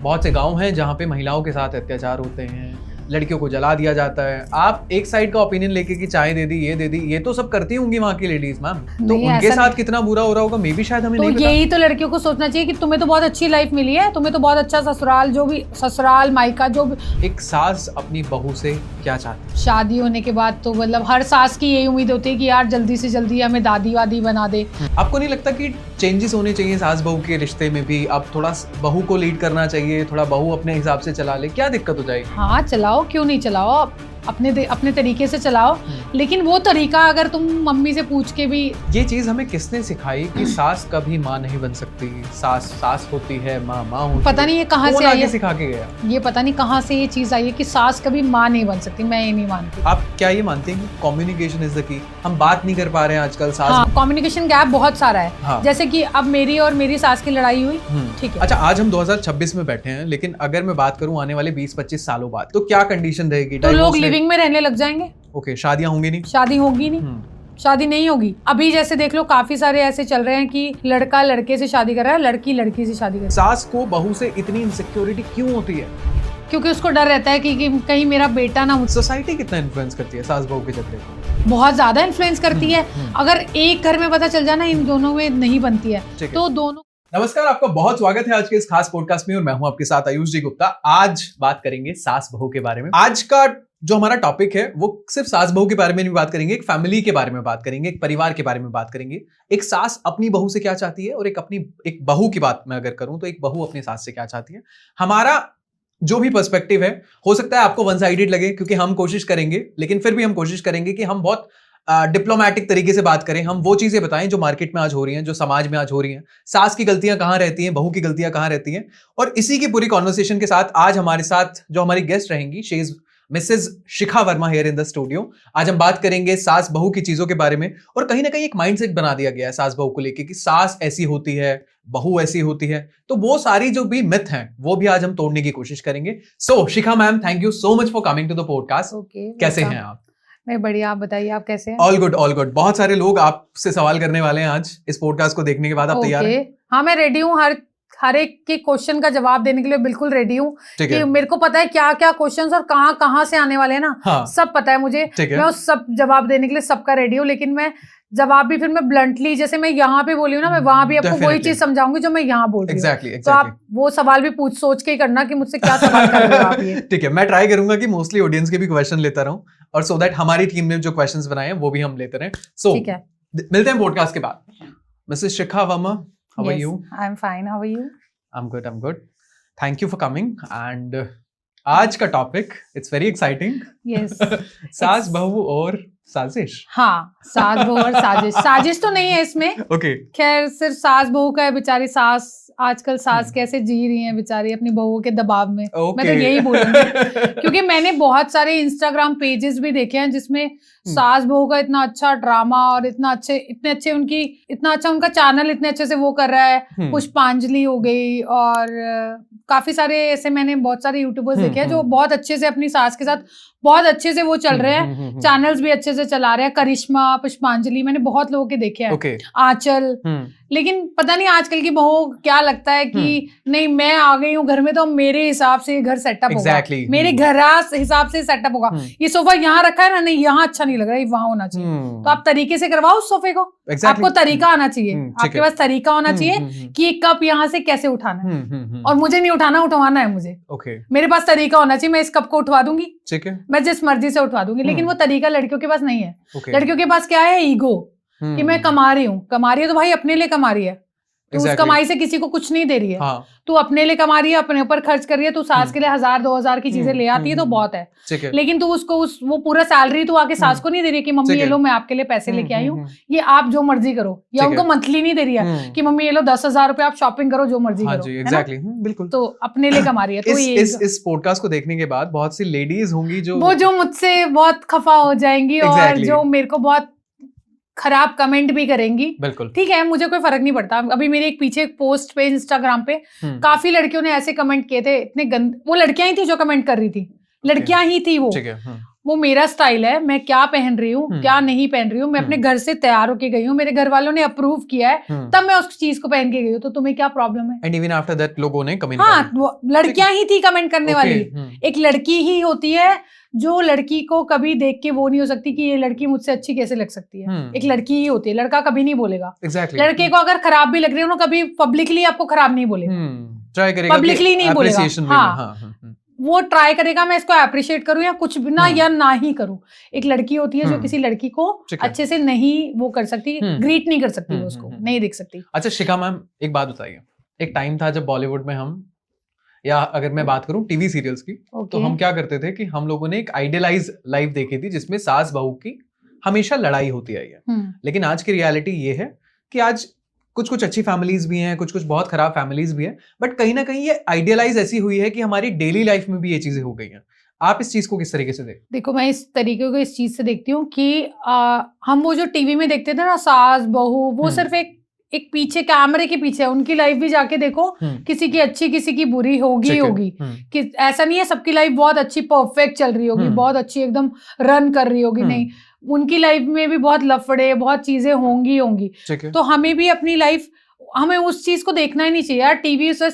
बहुत से गांव हैं जहाँ पे महिलाओं के साथ अत्याचार होते हैं, लड़कियों को जला दिया जाता है। आप एक साइड का ओपिनियन लेके कि चाय दे दी, ये तो सब करती होंगी वहाँ की लेडीज मैम, तो उनके साथ कितना बुरा हो रहा होगा मे भी शायद हमें नहीं पता। यही तो लड़कियों को सोचना चाहिए कि तुम्हें तो बहुत अच्छी लाइफ मिली है, तुम्हें तो बहुत अच्छा ससुराल, जो भी ससुराल मायका जो भी। एक सास अपनी बहू से क्या चाहती है? शादी होने के बाद तो मतलब हर सास की यही उम्मीद होती है कि यार जल्दी से जल्दी हमें दादी वादी बना दे। आपको नहीं लगता कि चेंजेस होने चाहिए सास बहू के रिश्ते में भी? अब थोड़ा बहू को लीड करना चाहिए, थोड़ा बहू अपने हिसाब से चला ले, क्या दिक्कत हो जाएगी? हाँ चलाओ, क्यों नहीं चलाओ, अपने तरीके से चलाओ, लेकिन वो तरीका अगर तुम मम्मी से पूछ के भी। ये चीज हमें किसने सिखाई कि सास कभी माँ नहीं बन सकती, सास होती है, माँ होती है? पता नहीं ये कहाँ से आई है, सिखा के गया ये पता नहीं कहाँ से ये चीज आई है कि सास कभी माँ नहीं बन सकती। मैं ये नहीं मानती। आप क्या ये मानते हैं कि कम्युनिकेशन इज द की? हम बात नहीं कर पा रहे हैं आजकल सास। हाँ, कम्युनिकेशन गैप बहुत सारा है। हाँ। जैसे कि अब मेरी और मेरी सास की लड़ाई हुई, ठीक है। अच्छा, आज हम 2026 में बैठे हैं, लेकिन अगर मैं बात करूं आने वाले 20-25 सालों बाद, तो क्या कंडीशन रहेगी? तो लोग लिविंग में रहने लग जाएंगे। ओके, शादियां होंगी नहीं? शादी होगी नहीं, शादी नहीं होगी। अभी जैसे देख लो काफी सारे ऐसे चल रहे हैं कि लड़का लड़के से शादी कर रहा है, लड़की लड़की से शादी कर रही है। सास को बहू से इतनी इनसिक्योरिटी क्यों होती है? क्योंकि उसको डर रहता है कि कहीं मेरा बेटा ना। सोसाइटी कितना इन्फ्लुएंस करती है सास बहू के झगड़े को? बहुत ज्यादा इन्फ्लुएंस करती है। अगर एक घर में पता चल जाए ना इन दोनों में नहीं बनती है तो दोनों। नमस्कार, आपका बहुत स्वागत है आज के इस खास पॉडकास्ट में और मैं हूं आपके साथ आयुष जी गुप्ता। आज बात करेंगे सास बहू के बारे में। आज का जो हमारा टॉपिक है वो सिर्फ सास बहू के बारे में नहीं बात करेंगे, एक फैमिली के बारे में बात करेंगे, एक परिवार के बारे में बात करेंगे। एक सास अपनी बहू से क्या चाहती है और एक बहू की बात मैं अगर करूं तो एक बहू अपनी सास से क्या चाहती है। हमारा जो भी पर्सपेक्टिव है, हो सकता है आपको वन साइडेड लगे, क्योंकि हम कोशिश करेंगे, लेकिन फिर भी हम कोशिश करेंगे कि हम बहुत डिप्लोमेटिक तरीके से बात करें। हम वो चीजें बताएं जो मार्केट में आज हो रही हैं, जो समाज में आज हो रही हैं। सास की गलतियां कहां रहती हैं, बहू की गलतियां कहां रहती हैं। और इसी की पूरी कॉन्वर्सेशन के साथ आज हमारे साथ जो हमारी गेस्ट रहेंगी, she is Mrs Shikha Verma here in the studio. आज हम बात करेंगे सास बहू की चीजों के बारे में। और कहीं ना कहीं एक माइंडसेट बना दिया गया है सास बहू को लेके कि सास ऐसी होती है, बहू ऐसी होती है। तो वो सारी जो भी मिथ हैं वो भी आज हम तोड़ने की कोशिश करेंगे। सो Shikha ma'am, thank you so much for coming to the podcast. कैसे हैं आप? मैं बढ़िया, आप बताइए आप कैसे हैं? All good, all good. बहुत सारे लोग आपसे सवाल करने वाले हैं आज इस पॉडकास्ट को देखने के बाद। आप तैयार हैं? हाँ, मैं रेडी हूँ। हर एक के क्वेश्चन का जवाब देने के लिए बिल्कुल रेडी हूँ कि मेरे को पता है क्या क्या क्वेश्चंस और कहाँ से आने वाले हैं ना। हाँ। सब पता है मुझे। मैं उस सब जवाब देने के लिए सबका रेडी हूँ, लेकिन मैं जवाब भी फिर मैं ब्लंटली, जैसे मैं यहाँ पे बोली हूँ ना, मैं वहां भी आपको वही चीज समझाऊंगी जो मैं यहाँ बोल रही हूँ। तो आप वो सवाल भी सोच के ही करना कि मुझसे क्या सवाल कर रहे हो आप ये। ठीक है, मैं ट्राई करूंगा कि मोस्टली ऑडियंस के भी क्वेश्चन लेता रहूं, और सो दैट हमारी टीम ने जो क्वेश्चंस बनाए हैं वो भी हम लेते रहें। सो मिलते हैं पॉडकास्ट के बाद। Mrs Shikha Verma, how are you? I am fine, how are you? I'm good. Thank you for coming. And आज का topic it's very exciting. Yes. सास बहू और साजिश। हाँ, सास बहू और साजिश। साजिश तो नहीं है इसमें। ओके। खैर सिर्फ सास बहू का है। बेचारी सास, आजकल सास कैसे जी रही है बेचारी अपनी बहू के दबाव में। मैं तो यही बोलूंगी क्योंकि मैंने बहुत सारे इंस्टाग्राम पेजेस भी देखे हैं जिसमें सास बहू का इतना अच्छा ड्रामा और इतना अच्छा उनका चैनल इतने अच्छे से वो कर रहा है। पुष्पांजलि हो गई और काफी सारे ऐसे मैंने बहुत सारे यूट्यूबर्स देखे हैं जो बहुत अच्छे से अपनी सास के साथ बहुत अच्छे से वो चल रहे हैं। चैनल्स भी अच्छे से चला रहे हैं। करिश्मा, पुष्पांजलि, मैंने बहुत लोगों के देखे हैं। आंचल। लेकिन पता नहीं आजकल की बहू क्या लगता है कि नहीं, मैं आ गई हूँ घर में तो मेरे हिसाब से घर सेटअप होगा, मेरे घर हिसाब से सेटअप होगा। ये सोफा यहाँ रखा है ना, नहीं यहाँ अच्छा नहीं लग रहा है, वहां होना चाहिए। तो आप तरीके से करवाओ उस सोफे को। आपको तरीका आना चाहिए, आपके पास तरीका होना चाहिए कि ये कप यहाँ से कैसे उठाना है। और मुझे नहीं उठाना, उठवाना है मुझे। मेरे पास तरीका होना चाहिए, मैं इस कप को उठवा दूंगी, मैं जिस मर्जी से उठवा दूंगी। लेकिन वो तरीका लड़कियों के पास नहीं है। लड़कियों के पास क्या है? ईगो, कि मैं कमा रही हूँ तो भाई अपने लिए कमा रही है। तू उस कमाई से किसी को कुछ नहीं दे रही है। हाँ। तू अपने लिए कमा रही है, अपने ऊपर खर्च कर रही है। तू सास के लिए 1000-2000 की चीजें ले आती है तो बहुत है। लेकिन तू उसको वो पूरा सैलरी तू आके सास को नहीं दे रही है कि मम्मी ये लो मैं आपके लिए पैसे लेके आई हूँ, ये आप जो मर्जी करो। या उनको मंथली नहीं दे रही है कि मम्मी ये लो 10,000 रुपए आप शॉपिंग करो, जो मर्जी करो। एग्जैक्टली, बिल्कुल। तो अपने लिए कमा रही है। तो इस पॉडकास्ट को देखने के बाद बहुत सी लेडीज होंगी जो मुझसे बहुत खफा हो जाएंगी और जो मेरे को बहुत खराब कमेंट भी करेंगी। बिल्कुल ठीक है, मुझे कोई फर्क नहीं पड़ता। अभी मेरे एक पीछे एक पोस्ट पे इंस्टाग्राम पे काफी लड़कियों ने ऐसे कमेंट किए थे, इतने गंदे। वो लड़कियां ही थी जो कमेंट कर रही थी, लड़कियां ही थी वो। वो मेरा स्टाइल है, मैं क्या पहन रही हूँ क्या नहीं पहन रही हूँ, मैं अपने घर से तैयार होके गई हूँ, मेरे घर वालों ने अप्रूव किया है, तब मैं उस चीज को पहन के गई हूँ, तो तुम्हें क्या प्रॉब्लम है? एंड इवन आफ्टर दैट लोगों ने कमेंट हाँ, वो लड़कियां ही थी कमेंट करने वाली, एक लड़की ही होती है जो लड़की को कभी देख के वो नहीं हो सकती कि ये लड़की मुझसे अच्छी कैसे लग सकती है, एक लड़की ही होती है, लड़का कभी नहीं बोलेगा। लड़के को अगर खराब भी लग रही है ना, कभी पब्लिकली आपको खराब नहीं बोलेगा, पब्लिकली नहीं बोलेगा। हाँ, वो ट्राई करेगा मैं इसको अप्रिशिएट करूं या कुछ भी ना या ना ही करूं। एक लड़की होती है जो किसी लड़की को अच्छे से नहीं वो कर सकती, ग्रीट नहीं कर सकती, वो उसको नहीं देख सकती। अच्छा शिखा मैम, एक बात बताइए, एक टाइम था जब बॉलीवुड में हम, या अगर मैं बात करूं टीवी सीरियल्स की, तो हम क्या करते थे कि हम लोगों ने एक आइडियलाइज लाइफ देखी थी जिसमें सास बहू की हमेशा लड़ाई होती आई है। लेकिन आज की रियलिटी ये है कि आज कुछ कुछ अच्छी फैमिलीज भी हैं, कुछ कुछ बहुत खराब फैमिलीज भी हैं, बट कहीं ना कहीं ये आइडियलाइज ऐसी हुई है कि हमारी डेली लाइफ में भी ये चीजें हो गई हैं। आप इस चीज को किस तरीके से देखो मैं इस तरीके को इस चीज से देखती हूँ कि हम वो जो टीवी में देखते थे ना सास बहू, वो सिर्फ एक पीछे कैमरे के पीछे है, उनकी लाइफ भी जाके देखो, किसी की अच्छी किसी की बुरी होगी कि ऐसा नहीं है सबकी लाइफ बहुत अच्छी परफेक्ट चल रही होगी, बहुत अच्छी एकदम रन कर रही होगी, नहीं, उनकी लाइफ में भी बहुत लफड़े बहुत चीजें होंगी। तो हमें भी अपनी लाइफ, हमें उस चीज को देखना ही नहीं चाहिए यार।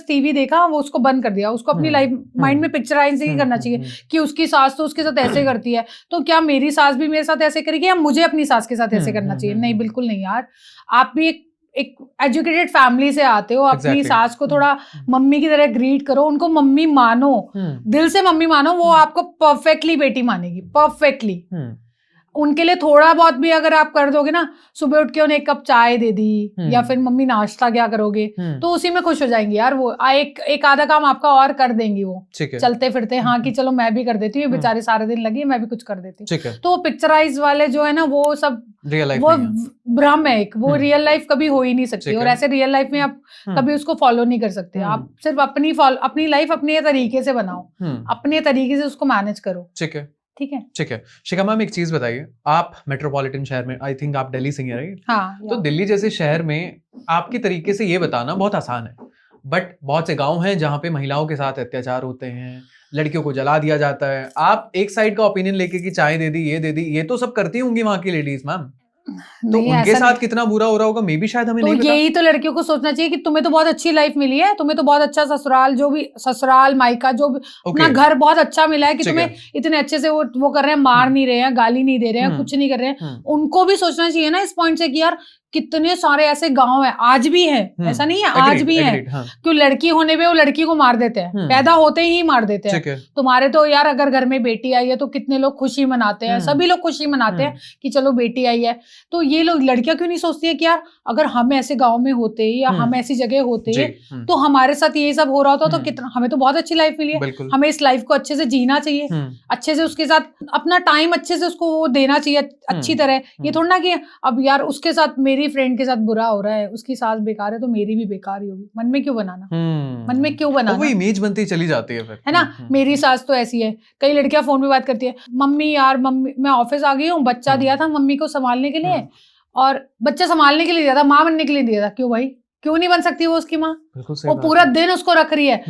टीवी देखा, वो उसको बंद कर दिया, उसको अपनी लाइफ माइंड में पिक्चराइज नहीं करना चाहिए कि उसकी सास तो उसके साथ ऐसे करती है, तो क्या मेरी सास भी मेरे साथ ऐसे करेगी या मुझे अपनी सास के साथ ऐसे करना चाहिए? नहीं, बिल्कुल नहीं यार। आप भी एक एजुकेटेड फैमिली से आते हो, अपनी सास को थोड़ा मम्मी की तरह ग्रीट करो, उनको मम्मी मानो, दिल से मम्मी मानो, वो आपको परफेक्टली बेटी मानेगी, परफेक्टली। उनके लिए थोड़ा बहुत भी अगर आप कर दोगे ना, सुबह उठ के उन्हें एक कप चाय दे दी या फिर मम्मी नाश्ता क्या करोगे, तो उसी में खुश हो जाएंगी यार। वो एक आधा काम आपका और कर देंगी वो चलते फिरते, हाँ कि चलो मैं भी कर देती हूँ, बेचारे सारे दिन लगी मैं भी कुछ कर देती हूँ। तो वो पिक्चराइज वाले जो है ना, वो सब वो भ्रम है एक, वो रियल लाइफ कभी हो ही नहीं सकती, और ऐसे रियल लाइफ में आप कभी उसको फॉलो नहीं कर सकते। आप सिर्फ अपनी लाइफ अपने तरीके से बनाओ, अपने तरीके से उसको मैनेज करो। ठीक है। शिखा मैम, एक चीज बताइए, आप मेट्रोपॉलिटन शहर में, आई थिंक आप दिल्ली से ही हैं, राइट? हाँ, तो दिल्ली जैसे शहर में आपके तरीके से ये बताना बहुत आसान है, बट बहुत से गांव हैं जहाँ पे महिलाओं के साथ अत्याचार होते हैं, लड़कियों को जला दिया जाता है। आप एक साइड का ओपिनियन लेके कि चाय दे दी, ये दे दी, ये तो सब करती होंगी वहां की लेडीज मैम, तो उनके साथ कितना बुरा हो रहा होगा मे भी शायद हमें नहीं पता। यही तो लड़कियों को सोचना चाहिए कि तुम्हें तो बहुत अच्छी लाइफ मिली है, तुम्हें तो बहुत अच्छा ससुराल, जो भी ससुराल मायका जो भी अपना घर बहुत अच्छा मिला है कि तुम्हें इतने अच्छे से वो कर रहे हैं, मार नहीं रहे हैं, गाली नहीं दे रहे हैं, कुछ नहीं कर रहे हैं। उनको भी सोचना चाहिए ना इस पॉइंट से कि यार कितने सारे ऐसे गांव हैं, आज भी हैं, ऐसा नहीं है, आज भी हैं, क्यों लड़की होने पे वो लड़की को मार देते हैं, पैदा होते ही मार देते हैं। तुम्हारे तो यार अगर घर में बेटी आई है तो कितने लोग खुशी मनाते हैं, सभी लोग खुशी मनाते हैं कि चलो बेटी आई है। तो ये लोग लड़कियां क्यों नहीं सोचती है कि यार अगर हम ऐसे गाँव में होते या हम ऐसी जगह होते तो हमारे साथ ये सब हो रहा होता तो कितना, हमें तो बहुत अच्छी लाइफ मिली है, हमें इस लाइफ को अच्छे से जीना चाहिए, अच्छे से उसके साथ अपना टाइम अच्छे से उसको वो देना चाहिए अच्छी तरह। ये थोड़ा ना कि अब यार उसके साथ मेरी फ्रेंड के साथ बुरा हो रहा है, उसकी सास बेकार है तो मेरी भी बेकार ही होगी, मन में क्यों बनाना, मन में क्यों बनाना, वो इमेज बनती चली जाती है फिर, है ना। मेरी सास तो ऐसी है, कई लड़कियां फोन पे बात करती है, मम्मी यार मम्मी मैं ऑफिस आ गई हूँ, बच्चा दिया था मम्मी को संभालने के लिए, और बच्चा संभालने के लिए दिया था, माँ बनने के लिए दिया था, क्यों भाई, क्यों नहीं बन सकती वो उसकी माँ? वो पूरा दिन उसको रख रही है,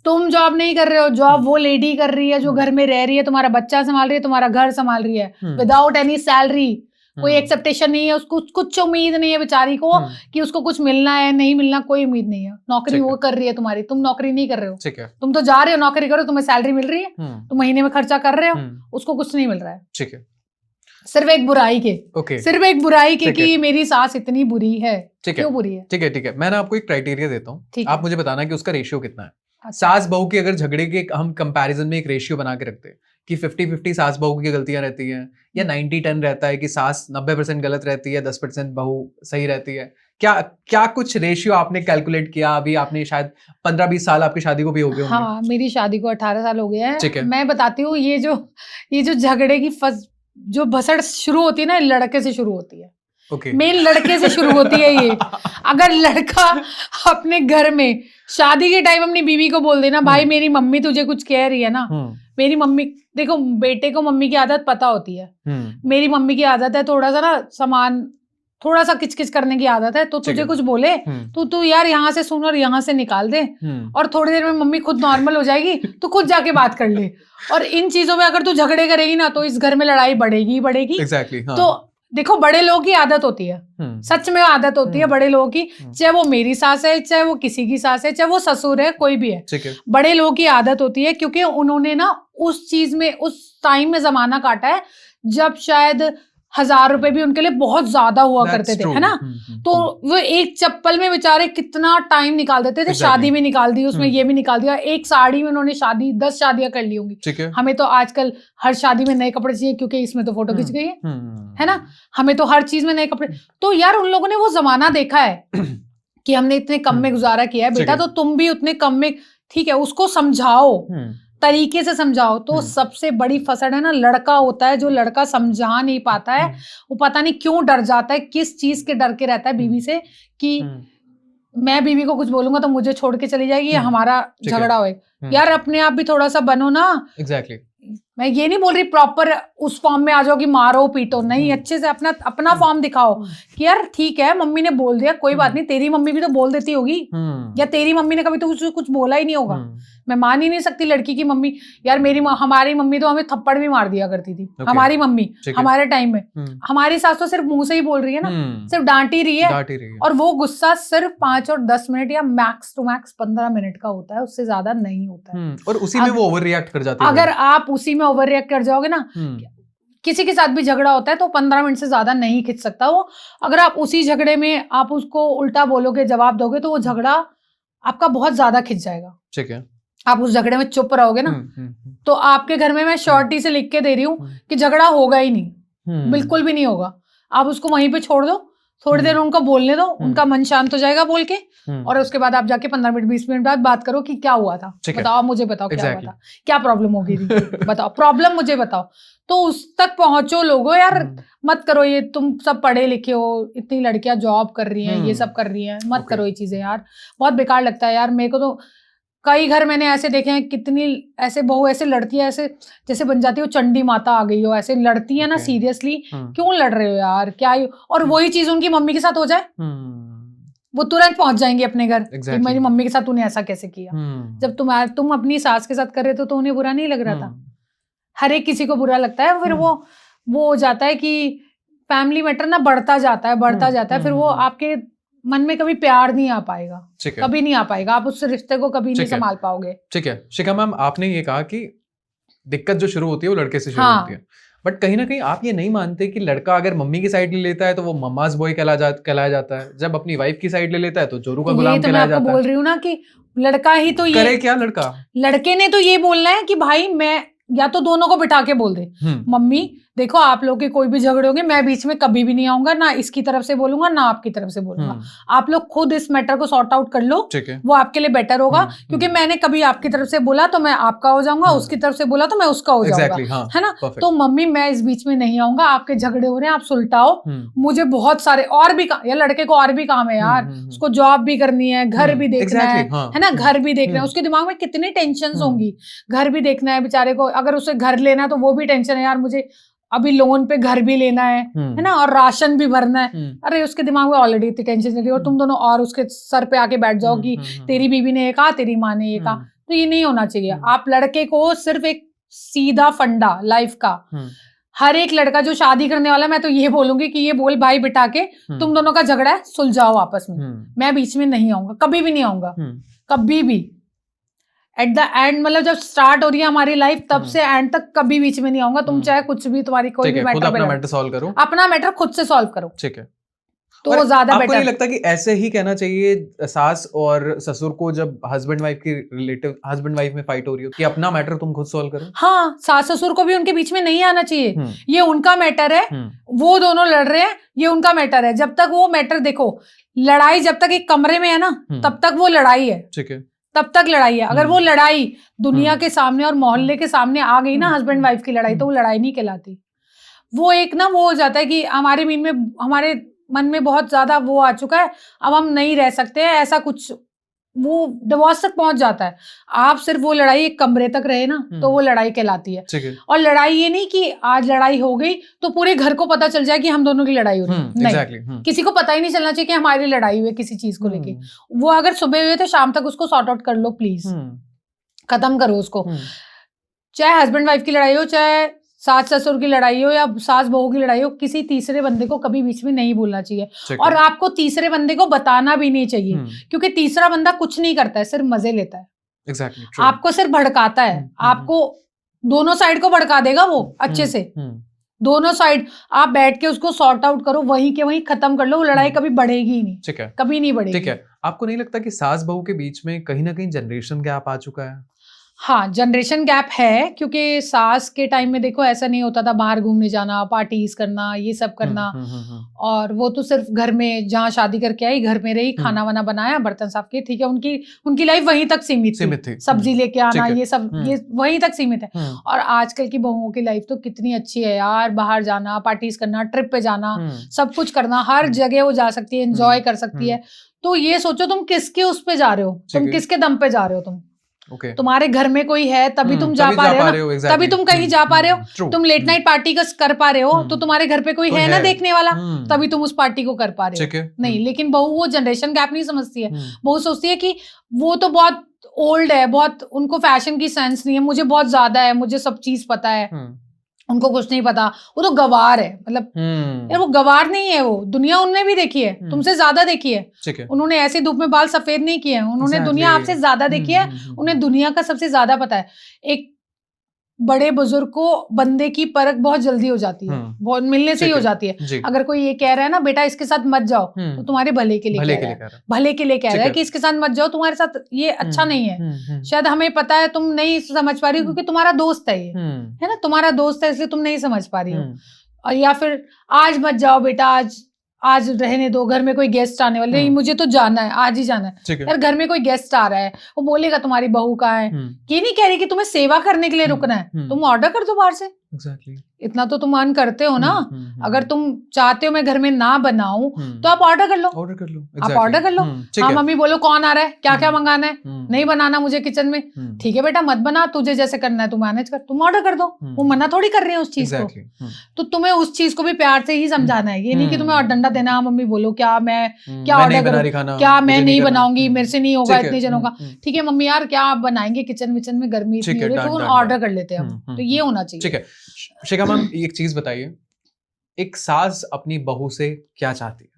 तुम जॉब नहीं कर रहे हो, जॉब वो लेडी कर रही है जो घर में रह रही है, तुम्हारा बच्चा संभाल रही है, तुम्हारा घर संभाल रही है, विदाउट एनी सैलरी, कोई एक्सेप्टेशन नहीं है, उसको कुछ उम्मीद नहीं है बेचारी को कि उसको कुछ मिलना है नहीं मिलना, कोई उम्मीद नहीं है। नौकरी वो कर रही है तुम्हारी, तुम नौकरी नहीं कर रहे हो, तुम तो जा रहे हो नौकरी करो, तुम्हें सैलरी मिल रही है, तुम महीने में खर्चा कर रहे हो, उसको कुछ नहीं मिल रहा है। ठीक है, सिर्फ एक बुराई के, सिर्फ एक बुराई के कि मेरी सास इतनी बुरी है, क्यों बुरी है? ठीक है, मैं ना आपको एक क्राइटेरिया देता हूँ, आप मुझे बताना कि उसका रेशियो कितना है। सास बहू की अगर झगड़े के हम कंपैरिजन में एक रेशियो बना के रखते हैं कि 50-50 सास बहू की गलतियां रहती हैं, या 90-10 रहता है कि सास 90% गलत रहती है, 10% बहू सही रहती है, क्या कुछ रेशियो आपने कैलकुलेट किया? अभी आपने शायद 15-20 साल आपकी शादी को भी हो गए होंगे। हाँ, मेरी शादी को 18 साल हो गए हैं। मैं बताती हूँ, ये जो झगड़े की जो भसड़ शुरू होती है ना, लड़के से शुरू होती है। मेन लड़के से शुरू होती है ये। अगर लड़का अपने घर में शादी के टाइम अपनी बीवी को बोल देना, भाई मेरी मम्मी तुझे कुछ कह रही है ना, मेरी मम्मी, देखो बेटे को मम्मी की आदत पता होती है, मेरी मम्मी की आदत है थोड़ा सा ना सामान थोड़ा सा किचकिच करने की आदत है, तो तुझे कुछ बोले तो तू यार यहाँ से सुन और यहाँ से निकाल दे, और थोड़ी देर में मम्मी खुद नॉर्मल हो जाएगी, तू खुद जाके बात कर ले। और इन चीजों में अगर तू झगड़े करेगी ना तो इस घर में लड़ाई बढ़ेगी ही बढ़ेगी। Exactly, हाँ। तो देखो बड़े लोगों की आदत होती है, सच में आदत होती है बड़े लोगों की, चाहे वो मेरी सास है, चाहे वो किसी की सास है, चाहे वो ससुर है, कोई भी है, बड़े लोगों की आदत होती है, क्योंकि उन्होंने ना उस चीज में, उस टाइम में जमाना काटा है जब शायद 1000 रुपए भी उनके लिए बहुत ज्यादा हुआ करते थे, है ना। तो वो एक चप्पल में बेचारे कितना टाइम निकाल देते थे, शादी में निकाल दी, उसमें ये भी निकाल दिया, एक साड़ी में उन्होंने 10 शादियां कर ली होंगी। हमें तो आजकल हर शादी में नए कपड़े चाहिए, क्योंकि इसमें तो फोटो खिंच गई है ना, हमें तो हर चीज में नए कपड़े। तो यार उन लोगों ने वो जमाना देखा है कि हमने इतने कम में गुजारा किया है, बेटा तो तुम भी उतने कम में, ठीक है, उसको समझाओ, तरीके से समझाओ। तो सबसे बड़ी फसड़ है ना, लड़का होता है, जो लड़का समझा नहीं पाता है, वो पता नहीं क्यों डर जाता है, किस चीज के डर के रहता है बीवी से, कि मैं बीवी को कुछ बोलूंगा तो मुझे छोड़ के चली जाएगी या हमारा झगड़ा होएगा। यार अपने आप भी थोड़ा सा बनो ना। एग्जैक्टली। मैं ये नहीं बोल रही प्रॉपर उस फॉर्म में आ जाओ कि मारो पीटो, नहीं, अच्छे से अपना फॉर्म दिखाओ कि यार ठीक है मम्मी ने बोल दिया, कोई बात नहीं, तेरी मम्मी भी तो बोल देती होगी, या तेरी मम्मी ने कभी तो कुछ बोला ही नहीं होगा। मैं मान ही नहीं सकती लड़की की मम्मी, यार हमारी मम्मी तो हमें थप्पड़ भी मार दिया करती थी, हमारी मम्मी हमारे टाइम में। हमारी सास तो सिर्फ मुंह से ही बोल रही है ना, सिर्फ डांट ही रही है, और वो गुस्सा सिर्फ 5 और 10 मिनट या मैक्स टू मैक्स 15 मिनट का होता है, उससे ज्यादा नहीं होता है। और उसी में वो ओवर रिएक्ट कर जाती है। अगर आप उसी में ओवर रिएक्ट कर जाओगे ना, किसी के साथ भी झगड़ा होता है तो 15 मिनट से ज्यादा नहीं खिंच सकता वो। अगर आप उसी झगड़े में आप उसको उल्टा बोलोगे, जवाब दोगे, तो वो झगड़ा आपका बहुत ज्यादा खिंच जाएगा। ठीक है। आप उस झगड़े में चुप रहोगे ना, तो आपके घर में मैं शॉर्टी से लिख के दे रही हूँ कि झगड़ा होगा ही नहीं, बिल्कुल भी नहीं होगा। आप उसको वहीं पे छोड़ दो, थोड़ी देर उनको बोलने दो, उनका मन शांत हो जाएगा बोल के, और उसके बाद आप जाके 15 मिनट 20 मिनट बाद बात करो कि क्या हुआ था, बताओ मुझे, बताओ क्या हुआ था, क्या प्रॉब्लम हो गई थी, बताओ प्रॉब्लम मुझे बताओ। तो उस तक पहुंचो लोगो यार, मत करो ये, तुम सब पढ़े लिखे हो, इतनी लड़कियां जॉब कर रही हैं, ये सब कर रही हैं, मत करो ये चीजें यार, बहुत बेकार लगता है यार। मेरे को तो कई घर मैंने ऐसे देखे हैं, कितनी ऐसे बहू ऐसे लड़ती है, ऐसे जैसे बन जाती हो चंडी माता आ गई हो, ऐसे लड़ती है ना, सीरियसली क्यों लड़ रहे हो यार, क्या और वही चीज उनकी मम्मी के साथ हो जाए, वो तुरंत पहुंच जाएंगे अपने घर कि मेरी मम्मी के साथ तूने ऐसा कैसे किया। जब तुम अपनी सास के साथ कर रहे थे तो उन्हें बुरा नहीं लग रहा था। हर एक किसी को बुरा लगता है, फिर वो हो जाता है कि फैमिली मैटर ना बढ़ता जाता है, फिर वो आपके मन में कभी प्यार नहीं आ पाएगा, कभी नहीं आ पाएगा, आप उस रिश्ते को कभी नहीं संभाल पाओगे। ठीक है शिखा मैम, आपने ये कहा कि दिक्कत जो शुरू होती है वो लड़के से शुरू होती है, बट कहीं ना कहीं आप ये नहीं मानते कि लड़का अगर मम्मी की साइड ले लेता है तो वो मम्माज बॉय कहलाया जाता है, जब अपनी वाइफ की साइड ले लेता है तो जोरू का गुलाम कहलाया जाता है। बोल रही हूँ ना कि लड़का ही तो ये करे क्या, लड़के ने तो ये बोलना है कि भाई मैं, या तो दोनों को बिठा के बोल दे, मम्मी देखो आप लोग के कोई भी झगड़े होंगे, मैं बीच में कभी भी नहीं आऊंगा, ना इसकी तरफ से बोलूंगा ना आपकी तरफ से बोलूंगा, आप लोग खुद इस मैटर को सॉर्ट आउट कर लो, वो आपके लिए बेटर होगा, क्योंकि मैंने कभी आपकी तरफ से बोला तो मैं आपका हो जाऊंगा, उसकी तरफ से बोला तो मैं उसका हो जाऊंगा, है ना। तो मम्मी मैं इस बीच में नहीं आऊंगा, आपके झगड़े हो रहे हैं आप सुलटाओ, मुझे बहुत सारे और भी या लड़के को और भी काम है यार, उसको जॉब भी करनी है, घर भी देखना है ना, घर भी देखना है, उसके दिमाग में कितनी टेंशन होंगी, घर भी देखना है बेचारे को, अगर उसे घर लेना है तो वो भी टेंशन है, यार मुझे अभी लोन पे घर भी लेना है ना, और राशन भी भरना है, अरे उसके दिमाग में ऑलरेडी इतनी टेंशन चल रही है, और तुम दोनों और उसके सर पे आके बैठ जाओ कि तेरी बीवी ने ये कहा, तेरी माँ ने ये कहा, तो ये नहीं होना चाहिए। आप लड़के को सिर्फ एक सीधा फंडा लाइफ का, हर एक लड़का जो शादी करने वाला, मैं तो ये बोलूंगी कि ये बोल भाई बिठा के तुम दोनों का झगड़ा है सुलझाओ आपस में, मैं बीच में नहीं आऊंगा, कभी भी नहीं आऊंगा, कभी भी। एट द एंड, मतलब जब स्टार्ट हो रही है हमारी लाइफ तब से एंड तक कभी बीच में नहीं आऊंगा, तुम चाहे कुछ भी, तुम्हारी कोई भी मैटर, अपना मैटर सॉल्व करो, अपना मैटर खुद से सॉल्व करो, ठीक है, तो वो ज्यादा बेटर। आपको नहीं लगता कि ऐसे ही कहना चाहिए सास और ससुर को जब हस्बैंड वाइफ में फाइट हो रही हो, कि अपना मैटर तुम खुद सॉल्व करो? हाँ, सास ससुर को भी उनके बीच में नहीं आना चाहिए, ये उनका मैटर है, वो दोनों लड़ रहे हैं, ये उनका मैटर है। जब तक वो मैटर, देखो लड़ाई जब तक एक कमरे में है ना, तब तक वो लड़ाई है, ठीक है, तब तक लड़ाई है। अगर वो लड़ाई दुनिया के सामने और मोहल्ले के सामने आ गई ना, हस्बैंड वाइफ की लड़ाई, तो वो लड़ाई नहीं कहलाती। वो एक ना वो हो जाता है कि हमारे मन में बहुत ज्यादा वो आ चुका है, अब हम नहीं रह सकते हैं, ऐसा कुछ वो डिवोर्स तक पहुंच जाता है। आप सिर्फ वो लड़ाई एक कमरे तक रहे ना तो वो लड़ाई कहलाती है। ठीक है। और लड़ाई ये नहीं कि आज लड़ाई हो गई तो पूरे घर को पता चल जाए कि हम दोनों की लड़ाई हो रही है, नहीं। exactly, किसी को पता ही नहीं चलना चाहिए कि हमारी लड़ाई हुई है किसी चीज को लेके। वो अगर सुबह हुए तो शाम तक उसको सॉर्ट आउट कर लो प्लीज, खत्म करो उसको। चाहे हस्बैंड वाइफ की लड़ाई हो, चाहे सास ससुर की लड़ाई हो या सास बहू की लड़ाई हो, किसी तीसरे बंदे को कभी बीच में नहीं बोलना चाहिए। और आपको तीसरे बंदे को बताना भी नहीं चाहिए, क्योंकि तीसरा बंदा कुछ नहीं करता है, सिर्फ मजे लेता है। exactly, आपको सिर्फ भड़काता है। आपको दोनों साइड को भड़का देगा वो अच्छे से। दोनों साइड आप बैठ के उसको सॉर्ट आउट करो, वहीं के वहीं खत्म कर लो, वो लड़ाई कभी बढ़ेगी ही नहीं। ठीक है, कभी नहीं बढ़ेगी। ठीक है। आपको नहीं लगता कि सास बहू के बीच में कहीं ना कहीं जनरेशन गैप आ चुका है? हाँ, जनरेशन गैप है, क्योंकि सास के टाइम में देखो ऐसा नहीं होता था, बाहर घूमने जाना, पार्टीज करना, ये सब करना। और वो तो सिर्फ घर में जहाँ शादी करके आई घर में रही, खाना वाना बनाया, बर्तन साफ किए, ठीक है। उनकी लाइफ वहीं तक सीमित थी। सब्जी लेके आना, ये सब ये वहीं तक सीमित है। और आजकल की बहुओं की लाइफ तो कितनी अच्छी है यार, बाहर जाना, पार्टीज करना, ट्रिप पे जाना, सब कुछ करना, हर जगह वो जा सकती है, एंजॉय कर सकती है। तो ये सोचो तुम किसके उस पे जा रहे हो, तुम किसके दम पे जा रहे हो तुम। तुम्हारे घर में कोई है तभी तुम जा पा रहे हो ना, तभी तुम कहीं जा पा रहे हो। तुम लेट नाइट पार्टी कर पा रहे हो तो तुम्हारे घर पे कोई है ना देखने वाला, तभी तुम उस पार्टी को कर पा रहे हो। नहीं, लेकिन बहू वो जनरेशन गैप नहीं समझती है। बहू सोचती है कि वो तो बहुत ओल्ड है, बहुत उनको फैशन की सेंस नहीं है, मुझे बहुत ज्यादा है, मुझे सब चीज पता है, उनको कुछ नहीं पता, वो तो गवार है। मतलब यार वो गवार नहीं है, वो दुनिया उन्होंने भी देखी है, तुमसे ज्यादा देखी है। उन्होंने ऐसी धूप में बाल सफेद नहीं किए हैं, उन्होंने दुनिया आपसे ज्यादा देखी है, उन्हें दुनिया का सबसे ज्यादा पता है। एक बड़े बुजुर्ग को बंदे की परख बहुत जल्दी हो जाती है, बहुत मिलने से ही हो जाती है। अगर कोई ये कह रहा है ना बेटा इसके साथ मत जाओ, तो तुम्हारे भले के लिए कह रहा है, भले के लिए कह रहा है कि इसके साथ मत जाओ, तुम्हारे साथ ये अच्छा नहीं है। शायद हमें पता है, तुम नहीं समझ पा रही हो क्योंकि तुम्हारा दोस्त है, ये है ना, तुम्हारा दोस्त है, इसलिए तुम नहीं समझ पा रही हो। और या फिर आज मत जाओ बेटा, आज रहने दो, घर में कोई गेस्ट आने वाले, नहीं मुझे तो जाना है, आज ही जाना है। यार घर में कोई गेस्ट आ रहा है, वो बोलेगा तुम्हारी बहू कहाँ है, ये नहीं कह रही कि तुम्हें सेवा करने के लिए रुकना है, तुम ऑर्डर कर दो बाहर से। Exactly. इतना तो तुम अर्न करते हो ना। अगर तुम चाहते हो मैं घर में ना बनाऊं तो आप ऑर्डर कर लो, आप ऑर्डर कर लो। हाँ मम्मी बोलो कौन आ रहा है, क्या क्या मंगाना है, नहीं बनाना मुझे किचन में, ठीक है बेटा मत बना, तुझे जैसे करना है तू मैनेज कर, तुम ऑर्डर कर दो। वो मना थोड़ी कर रहे हैं उस चीज को। तो तुम्हें उस चीज को भी प्यार से ही समझाना है, ये नहीं कि तुम्हें डंडा देना, हाँ मम्मी बोलो क्या मैं क्या ऑर्डर करूँ, क्या मैं नहीं बनाऊंगी, मेरे से नहीं होगा इतने जनों का, ठीक है मम्मी यार क्या आप बनाएंगे किचन विचन में, गर्मी इतनी हो रही है तो ऑर्डर कर लेते हैं हम। तो ये होना चाहिए। ठीक है शिखा मैम, एक चीज बताइए, एक सास अपनी बहू से क्या चाहती है?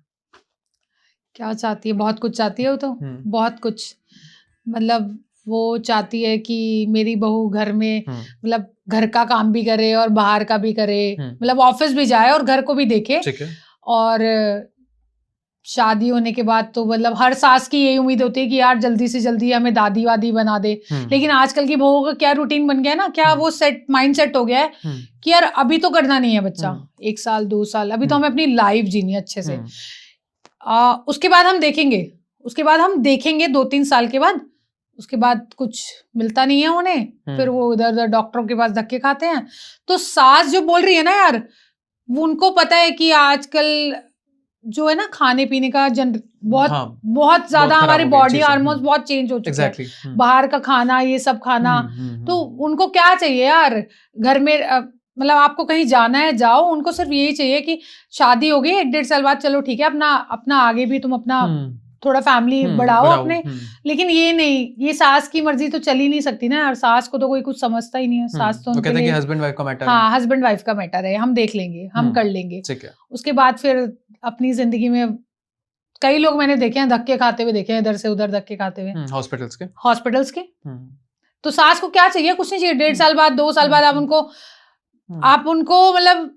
क्या चाहती है? बहुत कुछ चाहती है वो तो, बहुत कुछ। मतलब वो चाहती है कि मेरी बहू घर में मतलब घर का काम भी करे और बाहर का भी करे, मतलब ऑफिस भी जाए और घर को भी देखे। और शादी होने के बाद तो मतलब हर सास की यही उम्मीद होती है कि यार जल्दी से जल्दी हमें दादी वादी बना दे। लेकिन आजकल की बहुओं का क्या रूटीन बन गया है ना, क्या वो माइंड सेट हो गया है कि यार अभी तो करना नहीं है बच्चा, 1 साल 2 साल अभी तो हमें अपनी लाइफ जीनी है अच्छे से। उसके बाद हम देखेंगे 2-3 साल के बाद, उसके बाद कुछ मिलता नहीं है उन्हें, फिर वो उधर उधर डॉक्टरों के पास धक्के खाते हैं। तो सास जो बोल रही है ना यार, वो उनको पता है कि आजकल जो है ना खाने पीने का बहुत ज्यादा हमारे बॉडी हार्मोन्स बहुत चेंज हो चुके हैं, बाहर का खाना ये सब खाना। तो उनको क्या चाहिए यार, घर में मतलब आपको कहीं जाना है जाओ, उनको सिर्फ यही चाहिए कि शादी हो गई 1-1.5 साल बाद, चलो ठीक है अपना आगे भी तुम अपना थोड़ा फैमिली बढ़ाओ अपने। लेकिन ये नहीं, ये सास की मर्जी तो चल ही नहीं सकती ना यार, सास को तो कोई कुछ समझता ही नहीं है। सास तो कहते हैं कि हस्बैंड वाइफ का मैटर है। हाँ हस्बैंड वाइफ का मैटर है, हम देख लेंगे, हम कर लेंगे। उसके बाद फिर अपनी जिंदगी में कई लोग मैंने देखे हैं धक्के खाते हुए, देखे हैं इधर से उधर धक्के खाते हुए हॉस्पिटल्स के। तो सास को क्या चाहिए? कुछ नहीं चाहिए। 1.5 साल बाद 2 साल बाद आप उनको मतलब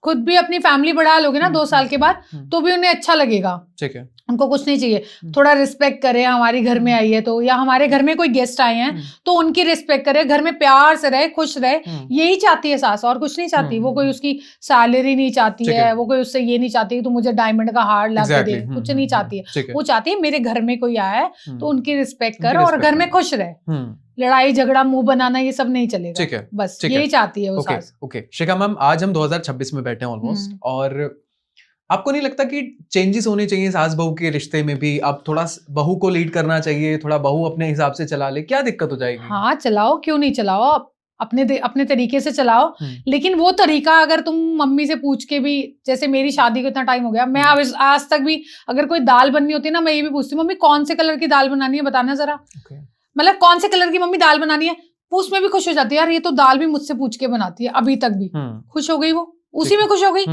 खुद भी अपनी फैमिली बढ़ा लोगे ना 2 साल के बाद, तो भी उन्हें अच्छा लगेगा। ठीक है, उनको कुछ नहीं चाहिए, थोड़ा रिस्पेक्ट करे, हमारी घर में आई है तो, या हमारे घर में कोई गेस्ट आए हैं तो उनकी रिस्पेक्ट करे, घर में प्यार से रहे, खुश रहे, यही चाहती है सास, और कुछ नहीं चाहती। वो कोई उसकी सैलरी नहीं चाहती है, वो कोई उससे ये नहीं चाहती तो मुझे डायमंड का हार ला के दे, कुछ नहीं चाहती है। वो चाहती है मेरे घर में कोई आया है तो उनकी रिस्पेक्ट कर और घर में खुश रहे, लड़ाई झगड़ा मुंह बनाना ये सब नहीं चलेगा। ठीक है, बस यही चाहती है वो सास। ओके शिखा मैम, आज हम 2026 में बैठे हैं ऑलमोस्ट, और आपको नहीं लगता कि चेंजेस होने चाहिए सास बहू के रिश्ते में भी? अब थोड़ा बहू को लीड करना चाहिए, थोड़ा बहू अपने हिसाब से चला ले, क्या दिक्कत हो जाएगी? हाँ चलाओ, क्यों नहीं चलाओ, अपने तरीके से चलाओ। लेकिन वो तरीका अगर तुम मम्मी से पूछ के भी, जैसे मेरी शादी को इतना टाइम हो गया, मैं आज तक भी अगर कोई दाल बननी होती है ना, मैं ये भी पूछती हूँ, मम्मी कौन से कलर की दाल बनानी है बताना जरा। मतलब कौन से कलर की मम्मी दाल बनानी है, वो उसमें भी खुश हो जाती है, यार ये तो दाल भी मुझसे पूछ के बनाती है, अभी तक भी खुश हो गई, वो उसी में खुश हो गई।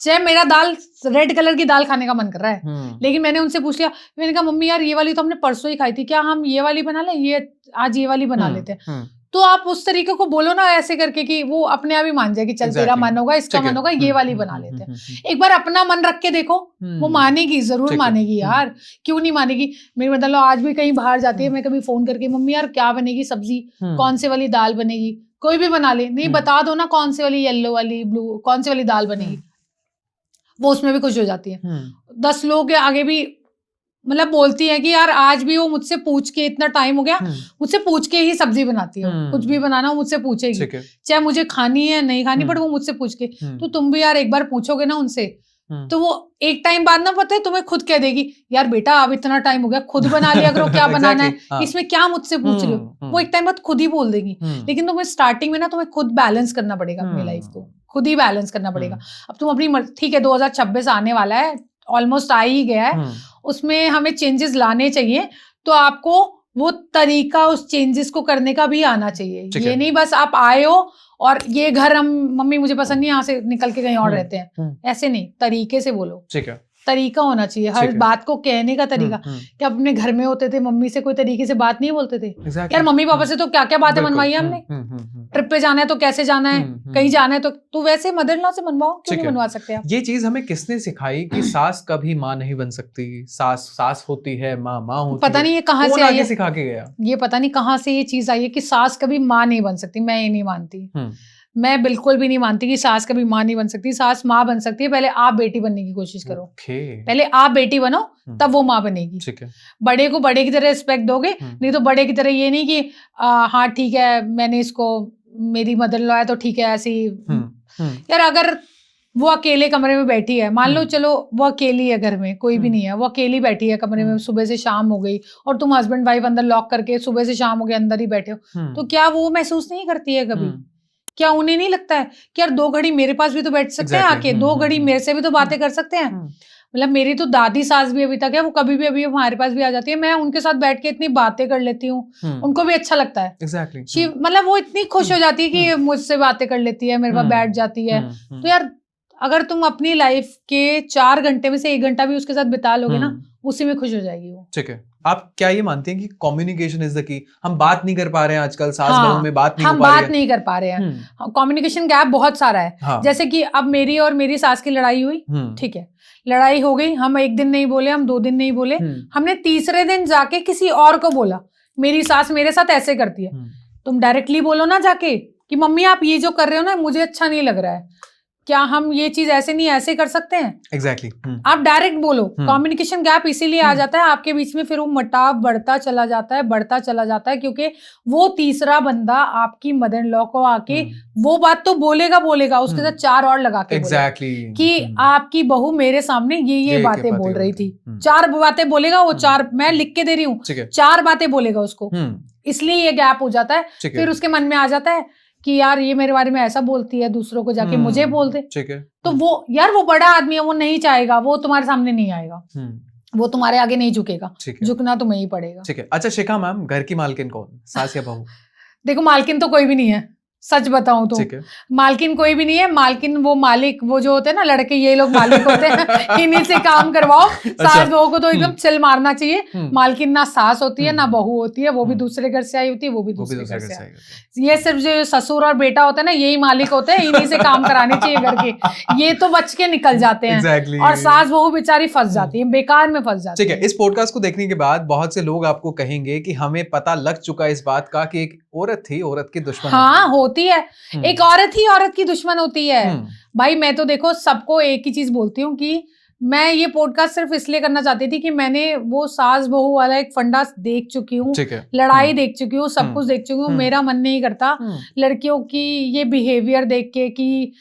चाहे मेरा दाल रेड कलर की दाल खाने का मन कर रहा है, लेकिन मैंने उनसे पूछ लिया, मैंने कहा मम्मी यार ये वाली तो हमने परसों ही खाई थी, क्या हम ये वाली बना लें, ये आज ये वाली बना लेते हैं। तो आप उस तरीके को बोलो ना ऐसे करके कि वो अपने आप ही मान जाए कि चल तेरा मन होगा, इसका मन होगा, ये वाली बना लेते हैं। एक बार अपना मन रख के देखो, वो मानेगी, जरूर मानेगी यार, क्यों नहीं मानेगी। मेरी मतलब आज भी कहीं बाहर जाती है, मैं कभी फोन करके मम्मी यार क्या बनेगी सब्जी, कौन से वाली दाल बनेगी, कोई भी बना ले, नहीं बता दो ना कौन से वाली, येलो वाली, ब्लू, कौन सी वाली दाल बनेगी, वो उसमें भी खुश हो जाती है। 10 लोग के आगे भी मतलब बोलती है कि यार आज भी वो मुझसे पूछ के, इतना टाइम हो गया, मुझसे पूछ के ही सब्जी बनाती है, कुछ भी बनाना हो मुझसे पूछेगी, चाहे मुझे खानी है नहीं खानी, बट वो मुझसे पूछ के। तो तुम भी यार एक बार पूछोगे ना उनसे, तो वो एक टाइम बाद ना पता है तुम्हें खुद कह देगी, यार बेटा अब इतना टाइम हो गया, खुद बना लिया करो, क्या बनाना है, इसमें क्या मुझसे पूछ रहे हो। वो एक टाइम बाद खुद ही बोल देगी। लेकिन तुम्हें स्टार्टिंग में ना तुम्हें खुद बैलेंस करना पड़ेगा अपनी लाइफ को, खुद ही बैलेंस करना पड़ेगा। अब तुम अपनी ठीक है 2026 आने वाला है, ऑलमोस्ट आ ही गया है, उसमें हमें चेंजेस लाने चाहिए, तो आपको वो तरीका उस चेंजेस को करने का भी आना चाहिए। ये नहीं बस आप आए हो और ये घर हम मम्मी मुझे पसंद नहीं, यहाँ से निकल के कहीं और रहते हैं, ऐसे नहीं, तरीके से बोलो। ठीक है, तरीका होना चाहिए हर बात को कहने का तरीका। क्या अपने घर में होते थे मम्मी से कोई तरीके से बात नहीं बोलते थे? यार मम्मी पापा से तो क्या क्या बातें मनवाई है हमने, ट्रिप पे जाना है तो कैसे जाना है, कहीं जाना है तो वैसे मदर इन लॉ से मनवाओ, क्यों नहीं मनवा सकते आप? ये चीज हमें किसने सिखाई कि सास कभी माँ नहीं बन सकती, सास होती है माँ, माँ होती पता नहीं ये कहाँ से आई है, सिखा के गया ये पता नहीं कहाँ से ये चीज आई है कि सास कभी माँ नहीं बन सकती। मैं ये नहीं मानती, मैं बिल्कुल भी नहीं मानती कि सास कभी माँ नहीं बन सकती। सास माँ बन सकती है, पहले आप बेटी बनने की कोशिश करो। पहले आप बेटी बनो, तब वो माँ बनेगी। ठीक है, बड़े को बड़े की तरह रिस्पेक्ट दोगे, नहीं तो बड़े की तरह ये नहीं कि हाँ ठीक है मैंने इसको, मेरी मदर इन लॉ है तो ठीक है ऐसी। यार अगर वो अकेले कमरे में बैठी है, मान लो चलो वो अकेली है, घर में कोई भी नहीं है, वो अकेली बैठी है कमरे में, सुबह से शाम हो गई और तुम हस्बैंड वाइफ अंदर लॉक करके सुबह से शाम हो गए अंदर ही बैठे हो, तो क्या वो महसूस नहीं करती है कभी? क्या उन्हें नहीं लगता है कि यार 2 घड़ी मेरे पास भी तो बैठ सकते हैं आके, 2 घड़ी मेरे से भी तो बातें कर सकते हैं? मतलब मेरी तो दादी सास भी अभी तक है, वो कभी भी अभी हमारे पास भी आ जाती है, मैं उनके साथ बैठ के इतनी बातें कर लेती हूँ, उनको भी अच्छा लगता है। एग्जैक्टली, मतलब वो इतनी खुश हो जाती है कि मुझसे बातें कर लेती है, मेरे पास बैठ जाती है। तो यार अगर तुम अपनी लाइफ के 4 घंटे में से 1 घंटा भी उसके साथ बिता लोगे ना, उसी में खुश हो जाएगी वो। ठीक है, आप क्या ये मानते हैं कि कम्युनिकेशन इज द की? हम बात नहीं कर पा रहे हैं आजकल, सास बहू में बात नहीं हो पा रही है, हम बात नहीं कर पा रहे हैं, कम्युनिकेशन गैप बहुत सारा है। जैसे कि अब मेरी और मेरी सास की लड़ाई हुई, ठीक है, लड़ाई हो गई, हम 1 दिन नहीं बोले, हम 2 दिन नहीं बोले, हमने तीसरे दिन जाके किसी और को बोला मेरी सास मेरे साथ ऐसे करती है। तुम डायरेक्टली बोलो ना जाके कि मम्मी आप ये जो कर रहे हो ना मुझे अच्छा नहीं लग रहा है, क्या हम ये चीज ऐसे नहीं ऐसे कर सकते हैं? एग्जैक्टली, आप डायरेक्ट बोलो। कम्युनिकेशन गैप इसीलिए आ जाता है आपके बीच में, फिर वो मटाव बढ़ता चला जाता है क्योंकि वो तीसरा बंदा आपकी मदर इन लॉ को आके वो बात तो बोलेगा उसके साथ 4 और लगा के कि आपकी बहू मेरे सामने ये बातें बोल रही थी, 4 बातें बोलेगा वो, 4 मैं लिख के दे रही हूँ, 4 बातें बोलेगा उसको, इसलिए ये गैप हो जाता है। फिर उसके मन में आ जाता है कि यार ये मेरे बारे में ऐसा बोलती है, दूसरों को जाके मुझे बोल दे। ठीक है, तो वो यार वो बड़ा आदमी है, वो नहीं चाहेगा, वो तुम्हारे सामने नहीं आएगा, वो तुम्हारे आगे नहीं झुकेगा, झुकना तुम्हें ही पड़ेगा। ठीक है, अच्छा शिखा मैम, घर की मालकिन कौन, सास या बहू? देखो मालकिन तो कोई भी नहीं है, सच बताऊं तो मालकिन कोई भी नहीं है। मालकिन वो मालिक, वो जो होते हैं ना लड़के, ये लोग मालिक होते हैं, इन्हीं से काम करवाओ। सास बहू को तो एकदम चिल मारना चाहिए। मालकिन ना सास होती है ना बहू होती है, वो भी दूसरे घर से आई होती है, वो भी दूसरे घर से आई। ये सिर्फ जो ससुर और बेटा होता है ना, यही मालिक होते हैं, इन्हीं से काम कराने चाहिए घर के, ये तो बच के निकल जाते हैं। और सास बहू बेचारी फंस जाती है, बेकार में फंस जाती है। ठीक है, इस पॉडकास्ट को देखने के बाद बहुत से लोग आपको कहेंगे कि हमें पता लग चुका इस बात का कि एक औरत थी, औरत की दुश्मन। हाँ होती है, एक औरत ही औरत की दुश्मन होती है। भाई मैं तो देखो सबको एक ही चीज बोलती हूँ कि मैं ये पॉडकास्ट सिर्फ इसलिए करना चाहती थी कि मैंने वो सास बहू वाला एक फंडा देख चुकी हूँ, लड़ाई देख चुकी हूँ, सब कुछ देख चुकी हूँ। मेरा मन नहीं करता लड़कियों की ये बिहेवियर देख के कि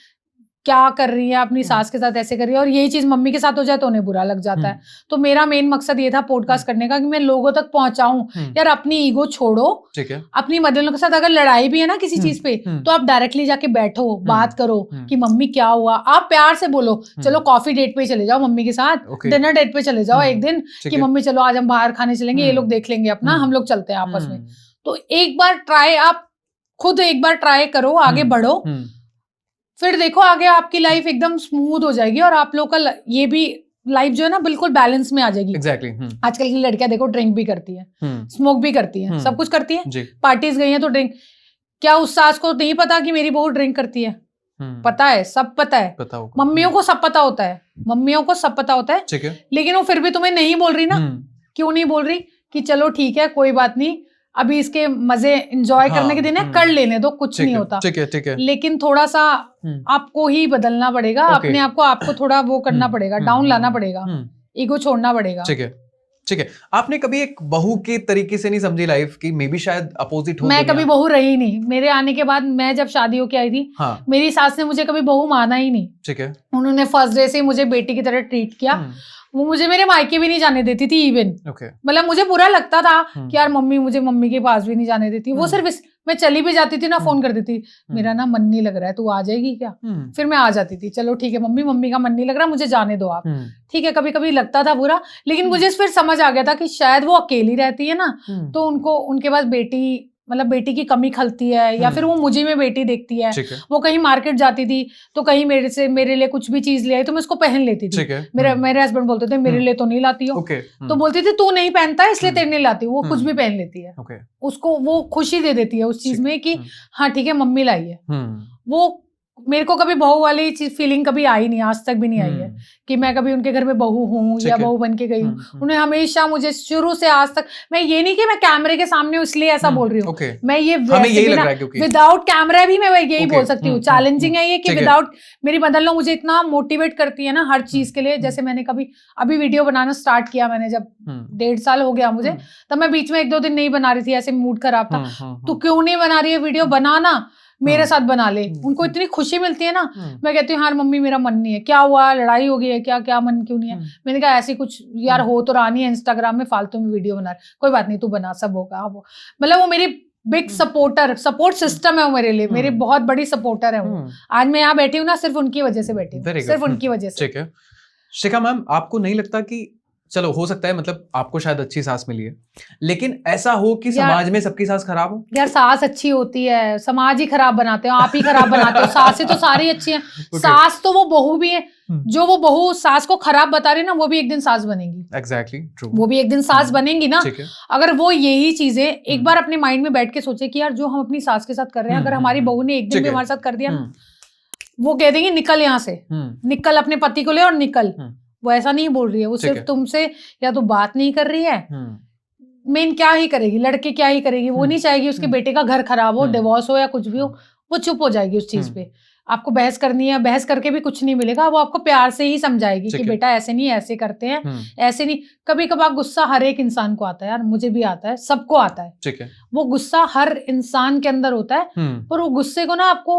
क्या कर रही है अपनी सास के साथ, ऐसे कर रही है, और यही चीज मम्मी के साथ हो जाए तो उन्हें बुरा लग जाता है। तो मेरा मेन मकसद ये था पॉडकास्ट करने का कि मैं लोगों तक पहुंचाऊं यार अपनी ईगो छोड़ो, ठीक है, अपनी मदर के साथ अगर लड़ाई भी है ना किसी चीज पे तो आप डायरेक्टली जाके बैठो, बात करो कि मम्मी क्या हुआ, आप प्यार से बोलो, चलो कॉफी डेट पे चले जाओ मम्मी के साथ, डिनर डेट पे चले जाओ एक दिन कि मम्मी चलो आज हम बाहर खाने चलेंगे, ये लोग देख लेंगे अपना, हम लोग चलते हैं आपस में। तो एक बार ट्राई, आप खुद एक बार ट्राई करो, आगे बढ़ो, फिर देखो आगे आपकी लाइफ एकदम स्मूथ हो जाएगी और आप लोग का ये भी लाइफ जो है ना बिल्कुल बैलेंस में आ जाएगी। एग्जैक्टली। आजकल की लड़कियां देखो ड्रिंक भी करती है, स्मोक भी करती है, सब कुछ करती है, पार्टीज गई है तो ड्रिंक। क्या उस सास को नहीं पता कि मेरी बहू ड्रिंक करती है? पता है, सब पता है, मम्मियों को सब पता होता है, मम्मियों को सब पता होता है, ठीक है, लेकिन वो फिर भी तुम्हें नहीं बोल रही ना। क्यों नहीं बोल रही? कि चलो ठीक है कोई बात नहीं, अभी इसके मजे एंजॉय करने के दिन है, कर लेने दो, कुछ नहीं होता, ठीक है, ठीक है। लेकिन थोड़ा सा आपको ही बदलना पड़ेगा, अपने आप को आपको थोड़ा वो करना पड़ेगा, डाउन लाना पड़ेगा, ईगो छोड़ना पड़ेगा। ठीक है, ठीक है। आपने कभी एक बहू के तरीके से नहीं समझी लाइफ की? मे बी शायद अपोजिट हो। मैं कभी बहू रही नहीं। मेरे आने के बाद मैं जब शादी होके आई थी, मेरी सास ने मुझे कभी बहू माना ही नहीं, ठीक है। उन्होंने फर्स्ट डे से मुझे बेटी की तरह ट्रीट किया। वो मुझे मेरे मायके भी नहीं जाने देती थी इवन, मतलब मुझे बुरा लगता था कि यार मम्मी मुझे मम्मी के पास भी नहीं जाने देती। वो सिर्फ मैं चली भी जाती थी ना, फोन कर देती, मेरा ना मन नहीं लग रहा है, तू आ जाएगी क्या? फिर मैं आ जाती थी, चलो ठीक है मम्मी, मम्मी का मन नहीं लग रहा, मुझे जाने दो आप, ठीक है। कभी कभी लगता था बुरा, लेकिन मुझे फिर समझ आ गया था कि शायद वो अकेली रहती है ना, तो उनको उनके पास बेटी, मतलब बेटी की कमी खलती है, या फिर वो मुझे में बेटी देखती है। वो कहीं मार्केट जाती थी तो कहीं मेरे लिए कुछ भी चीज ले आई तो मैं उसको पहन लेती थी। मेरे हस्बैंड बोलते थे मेरे लिए तो नहीं लाती हो, तो बोलती थी तू नहीं पहनता इसलिए तेरे नहीं लाती। वो कुछ भी पहन लेती है, उसको वो खुशी दे देती है उस चीज में कि हाँ ठीक है मम्मी लाई है। वो मेरे को कभी बहू वाली चीज फीलिंग कभी आई नहीं, आज तक भी नहीं आई है कि मैं कभी उनके घर में बहू हूँ या बहू बन के गई हूँ। उन्हें हमेशा मुझे शुरू से आज तक, मैं ये नहीं कि मैं कैमरे के सामने इसलिए ऐसा बोल रही हूँ, मैं ये विदाउट कैमरा भी मैं यही बोल सकती हूँ। चैलेंजिंग है ये कि विदाउट, मेरी मदर मुझे इतना मोटिवेट करती है ना हर चीज के लिए। जैसे मैंने कभी अभी वीडियो बनाना स्टार्ट किया, मैंने जब 1.5 साल हो गया मुझे, तब मैं बीच में 1-2 दिन नहीं बना रही थी, ऐसे मूड खराब था। तो क्यों नहीं बना रही है वीडियो, बनाना, मेरे साथ बना ले। उनको इतनी खुशी मिलती है ना। मैं कहती हूँ यार मम्मी मेरा मन नहीं है, क्या हुआ, लड़ाई हो गई है क्या, क्या मन क्यों नहीं है? मैंने कहा ऐसी कुछ यार हो तो रहा नहीं है, इंस्टाग्राम में फालतू में वीडियो बना, कोई बात नहीं तू बना, सब होगा। वो मतलब वो मेरी बिग सपोर्ट सिस्टम है वो मेरे लिए, मेरी बहुत बड़ी सपोर्टर है वो। आज मैं यहाँ बैठी हूँ ना सिर्फ उनकी वजह से बैठी हूँ, सिर्फ उनकी वजह से। ठीक है शिखा मैम, आपको नहीं लगता कि चलो हो सकता है मतलब आपको शायद अच्छी सास मिली है, लेकिन ऐसा हो कि समाज में सबकी सास खराब हो? यार सास अच्छी होती है, समाज ही खराब बनाते हो, आप ही खराब बनाते हो। सासें तो सारी अच्छी हैं। सास तो वो बहू भी है, जो वो बहू सास को खराब बता रही है ना, वो भी एक दिन सास बनेगी। एग्जैक्टली ट्रू, वो भी एक दिन सास बनेगी ना। अगर वो यही चीजें एक बार अपने माइंड में बैठ के सोचे कि यार जो हम अपनी सास के साथ कर रहे हैं, अगर हमारी बहू ने एक दिन भी हमारे साथ कर दिया, वो कह देंगे निकल यहाँ से, निकल, अपने पति को ले और निकल। वो ऐसा नहीं बोल रही है, वो सिर्फ तुमसे या तो बात नहीं कर रही है, मेन क्या ही करेगी, लड़के क्या ही करेगी, वो नहीं चाहेगी उसके बेटे का घर खराब हो, डिवोर्स हो या कुछ भी हो, वो चुप हो जाएगी उस चीज पे। आपको बहस करनी है, बहस करके भी कुछ नहीं मिलेगा, वो आपको प्यार से ही समझाएगी कि बेटा ऐसे नहीं, ऐसे करते हैं, ऐसे नहीं। कभी कभार गुस्सा हर एक इंसान को आता है यार, मुझे भी आता है, सबको आता है, ठीक है। वो गुस्सा हर इंसान के अंदर होता है, पर वो गुस्से को ना आपको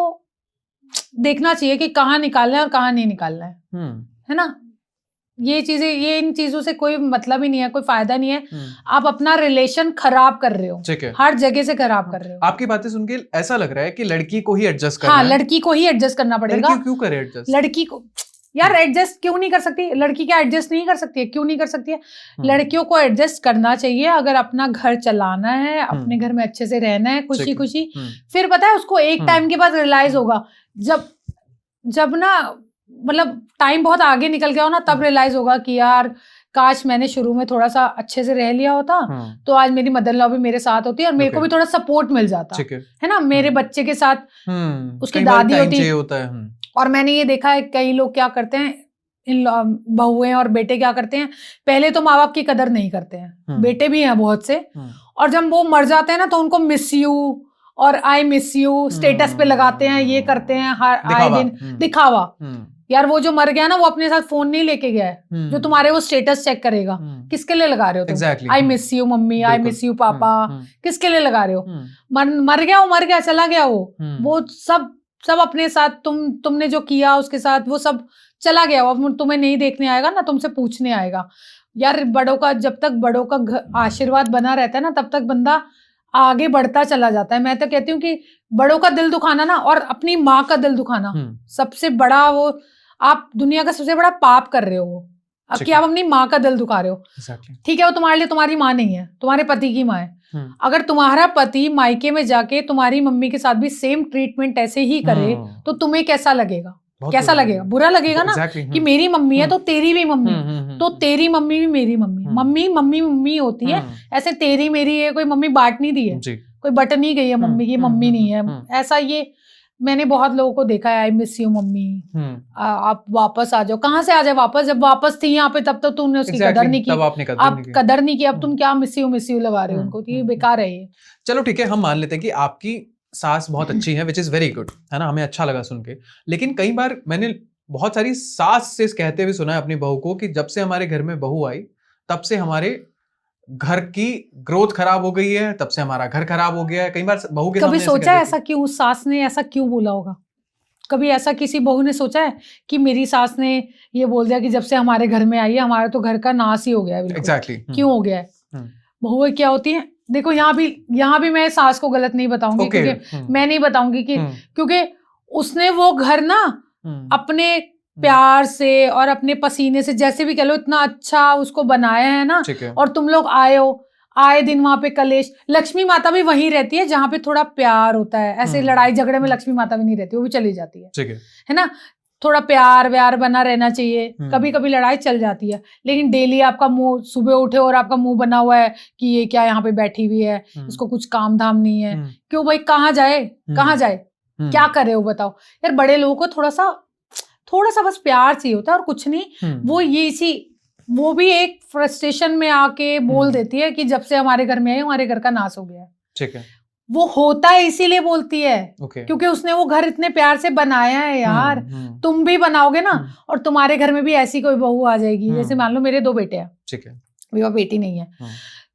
देखना चाहिए कि कहाँ निकालना है और कहाँ नहीं निकालना है ना। ये चीजें, ये इन चीजों से कोई मतलब ही नहीं है, कोई फायदा नहीं है। आप अपना रिलेशन खराब कर रहे हो, हर जगह से खराब कर रहे हो। आपकी बातें सुन के ऐसा लग रहा है कि लड़की को ही एडजस्ट करना है। हाँ, लड़की को ही एडजस्ट करना पड़ेगा। लड़की क्यों करे एडजस्ट? लड़की को यार एडजस्ट क्यों नहीं कर सकती? लड़की क्या एडजस्ट नहीं कर सकती है? क्यों नहीं कर सकती है? लड़कियों को एडजस्ट करना चाहिए। अगर अपना घर चलाना है, अपने घर में अच्छे से रहना है, खुशी खुशी, फिर पता है उसको एक टाइम के बाद रियलाइज होगा, जब ना मतलब टाइम बहुत आगे निकल गया हो ना, तब रियलाइज होगा कि यार काश मैंने शुरू में थोड़ा सा अच्छे से रह लिया होता, तो आज मेरी मदर लॉ भी मेरे साथ होती और मेरे को भी थोड़ा सपोर्ट मिल जाता है ना। मेरे बच्चे के साथ उसकी दादी होती है। और मैंने ये देखा है कई लोग क्या करते हैं, इन बहुएं और बेटे क्या करते हैं, पहले तो माँ बाप की कदर नहीं करते हैं, बेटे भी हैं बहुत से, और जब वो मर जाते हैं ना तो उनको मिस यू और आई मिस यू स्टेटस पे लगाते हैं, ये करते हैं हर आए दिन दिखावा। यार वो जो मर गया ना, वो अपने साथ फोन नहीं लेके गया है जो तुम्हारे वो स्टेटस चेक करेगा। किसके लिए लगा रहे हो तुम? I miss you mummy, I miss you पापा, किसके लिए लगा रहे हो? मर गया वो, मर गया, चला गया वो सब सब अपने साथ तुमने जो किया उसके साथ वो सब चला गया, अब तुम्हें नहीं देखने आएगा ना तुमसे पूछने आएगा। यार बड़ों का, जब तक बड़ों का आशीर्वाद बना रहता है ना तब तक बंदा आगे बढ़ता चला जाता है। मैं तो कहती हूँ कि बड़ों का दिल दुखाना ना, और अपनी माँ का दिल दुखाना सबसे बड़ा, वो आप दुनिया का सबसे बड़ा पाप कर रहे हो अब कि आप अपनी माँ का दिल दुखा रहे हो। ठीक है, वो तुम्हारे लिए तुम्हारी माँ नहीं है, तुम्हारे पति की माँ है। अगर तुम्हारा पति मायके में जाके तुम्हारी मम्मी के साथ भी सेम ट्रीटमेंट ऐसे ही करे तो तुम्हें कैसा लगेगा? कैसा लगेगा? बुरा लगेगा ना कि मेरी मम्मी है तो तेरी भी मम्मी, तो तेरी मम्मी भी मेरी मम्मी। मम्मी मम्मी मम्मी होती है, ऐसे तेरी मेरी है, कोई मम्मी बांट नहीं दी है, कोई बट नहीं गई है मम्मी की, मम्मी नहीं है ऐसा। ये मैंने बहुत लोगों को देखा है, आई मिस यू मम्मी, आप वापस आ जाओ। कहाँ से आ जाए वापस? जब वापस थी यहाँ पे तब तो तुमने उसकी कदर नहीं की, आप कदर नहीं की, अब तुम क्या मिस यू लगा रहे हो उनको? ये बेकार है ये। चलो ठीक है, हम मान लेते हैं कि आपकी सास बहुत अच्छी है, विच इज वेरी गुड, है ना, हमें अच्छा लगा सुन के। लेकिन कई बार मैंने बहुत सारी सास से कहते हुए सुना है अपनी बहू को कि जब से हमारे घर में बहू आई तब से हमारे घर की ग्रोथ खराब हो गई है, तब से हमारा घर खराब हो गया है। कई बार बहू के कभी सोचा है ऐसा क्यों, सास ने ऐसा क्यों बोला होगा? कभी ऐसा किसी बहू ने सोचा है कि मेरी सास ने ये बोल दिया कि जब से हमारे घर में आई है हमारा तो घर का नाश ही हो गया है? एग्जैक्टली क्यों हो गया है? बहुएं क्या होती हैं, देखो यहाँ भी मैं सास को गलत नहीं बताऊंगी, क्योंकि मैं नहीं बताऊंगी कि क्योंकि उसने वो घर ना अपने प्यार से और अपने पसीने से, जैसे भी कह लो, इतना अच्छा उसको बनाया है ना। और तुम लोग आए दिन वहां पे कलेश। लक्ष्मी माता भी वहीं रहती है जहां पे थोड़ा प्यार होता है, ऐसे लड़ाई झगड़े में लक्ष्मी माता भी नहीं रहती, वो भी चली जाती है ना। थोड़ा प्यार व्यार बना रहना चाहिए। कभी कभी लड़ाई चल जाती है, लेकिन डेली आपका मुंह, सुबह उठे और आपका मुंह बना हुआ है कि ये क्या यहाँ पे बैठी हुई है, इसको कुछ काम धाम नहीं है, क्यों भाई? कहाँ जाए, कहाँ जाए, क्या करे वो बताओ यार। बड़े लोगों को थोड़ा सा बस प्यार चाहिए होता है और कुछ नहीं। वो भी एक फ्रस्ट्रेशन में आके बोल देती है कि जब से हमारे घर में आई हमारे घर का नाश हो गया है। ठीक है, वो होता है इसीलिए बोलती है, क्योंकि उसने वो घर इतने प्यार से बनाया है यार। तुम भी बनाओगे ना, और तुम्हारे घर में भी ऐसी कोई बहू आ जाएगी। जैसे मान लो मेरे 2 बेटे हैं, ठीक है, मेरा बेटी नहीं है,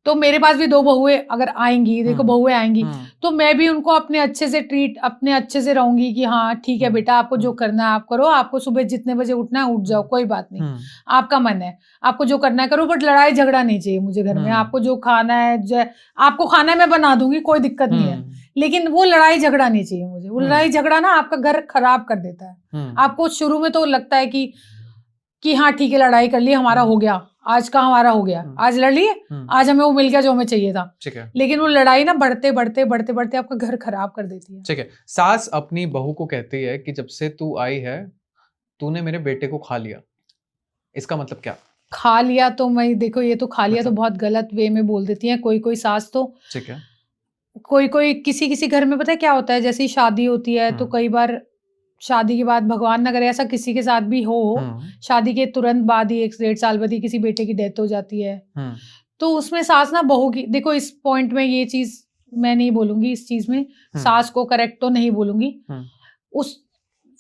तो मेरे पास भी 2 बहुएं अगर आएंगी, देखो बहुएं आएंगी, तो मैं भी उनको अपने अच्छे से रहूंगी कि हाँ ठीक है बेटा, आपको जो करना है आप करो, आपको सुबह जितने बजे उठना है उठ जाओ, कोई बात नहीं, आपका मन है, आपको जो करना है करो, बट लड़ाई झगड़ा नहीं चाहिए मुझे घर में। आपको जो खाना है, आपको खाना मैं बना दूंगी, कोई दिक्कत नहीं है, लेकिन वो लड़ाई झगड़ा नहीं चाहिए मुझे। वो लड़ाई झगड़ा ना आपका घर खराब कर देता है। आपको शुरू में तो लगता है कि हाँ ठीक है, लड़ाई कर ली, हमारा हो गया, आज का हमारा हो गया, आज लड़ लिए, आज हमें वो मिल गया जो हमें चाहिए था। ठीक है, लेकिन वो लड़ाई ना बढ़ते आपका घर खराब कर देती है। ठीक है। सास अपनी बहू को कहती है कि जब से तू आई है तूने मेरे बेटे को खा लिया, इसका मतलब क्या? खा लिया तो मैं, देखो ये तो खा लिया तो बहुत गलत वे में बोल देती है कोई सास तो। ठीक है, कोई किसी घर में पता है क्या होता है, जैसे शादी होती है तो कई बार शादी के बाद, भगवान न करे ऐसा किसी के साथ भी हो, शादी के तुरंत बाद ही 1-1.5 साल बाद ही किसी बेटे की डेथ हो जाती है, तो उसमें सास ना बहू की, देखो इस पॉइंट में ये चीज मैं नहीं बोलूंगी, इस चीज में सास को करेक्ट तो नहीं बोलूंगी।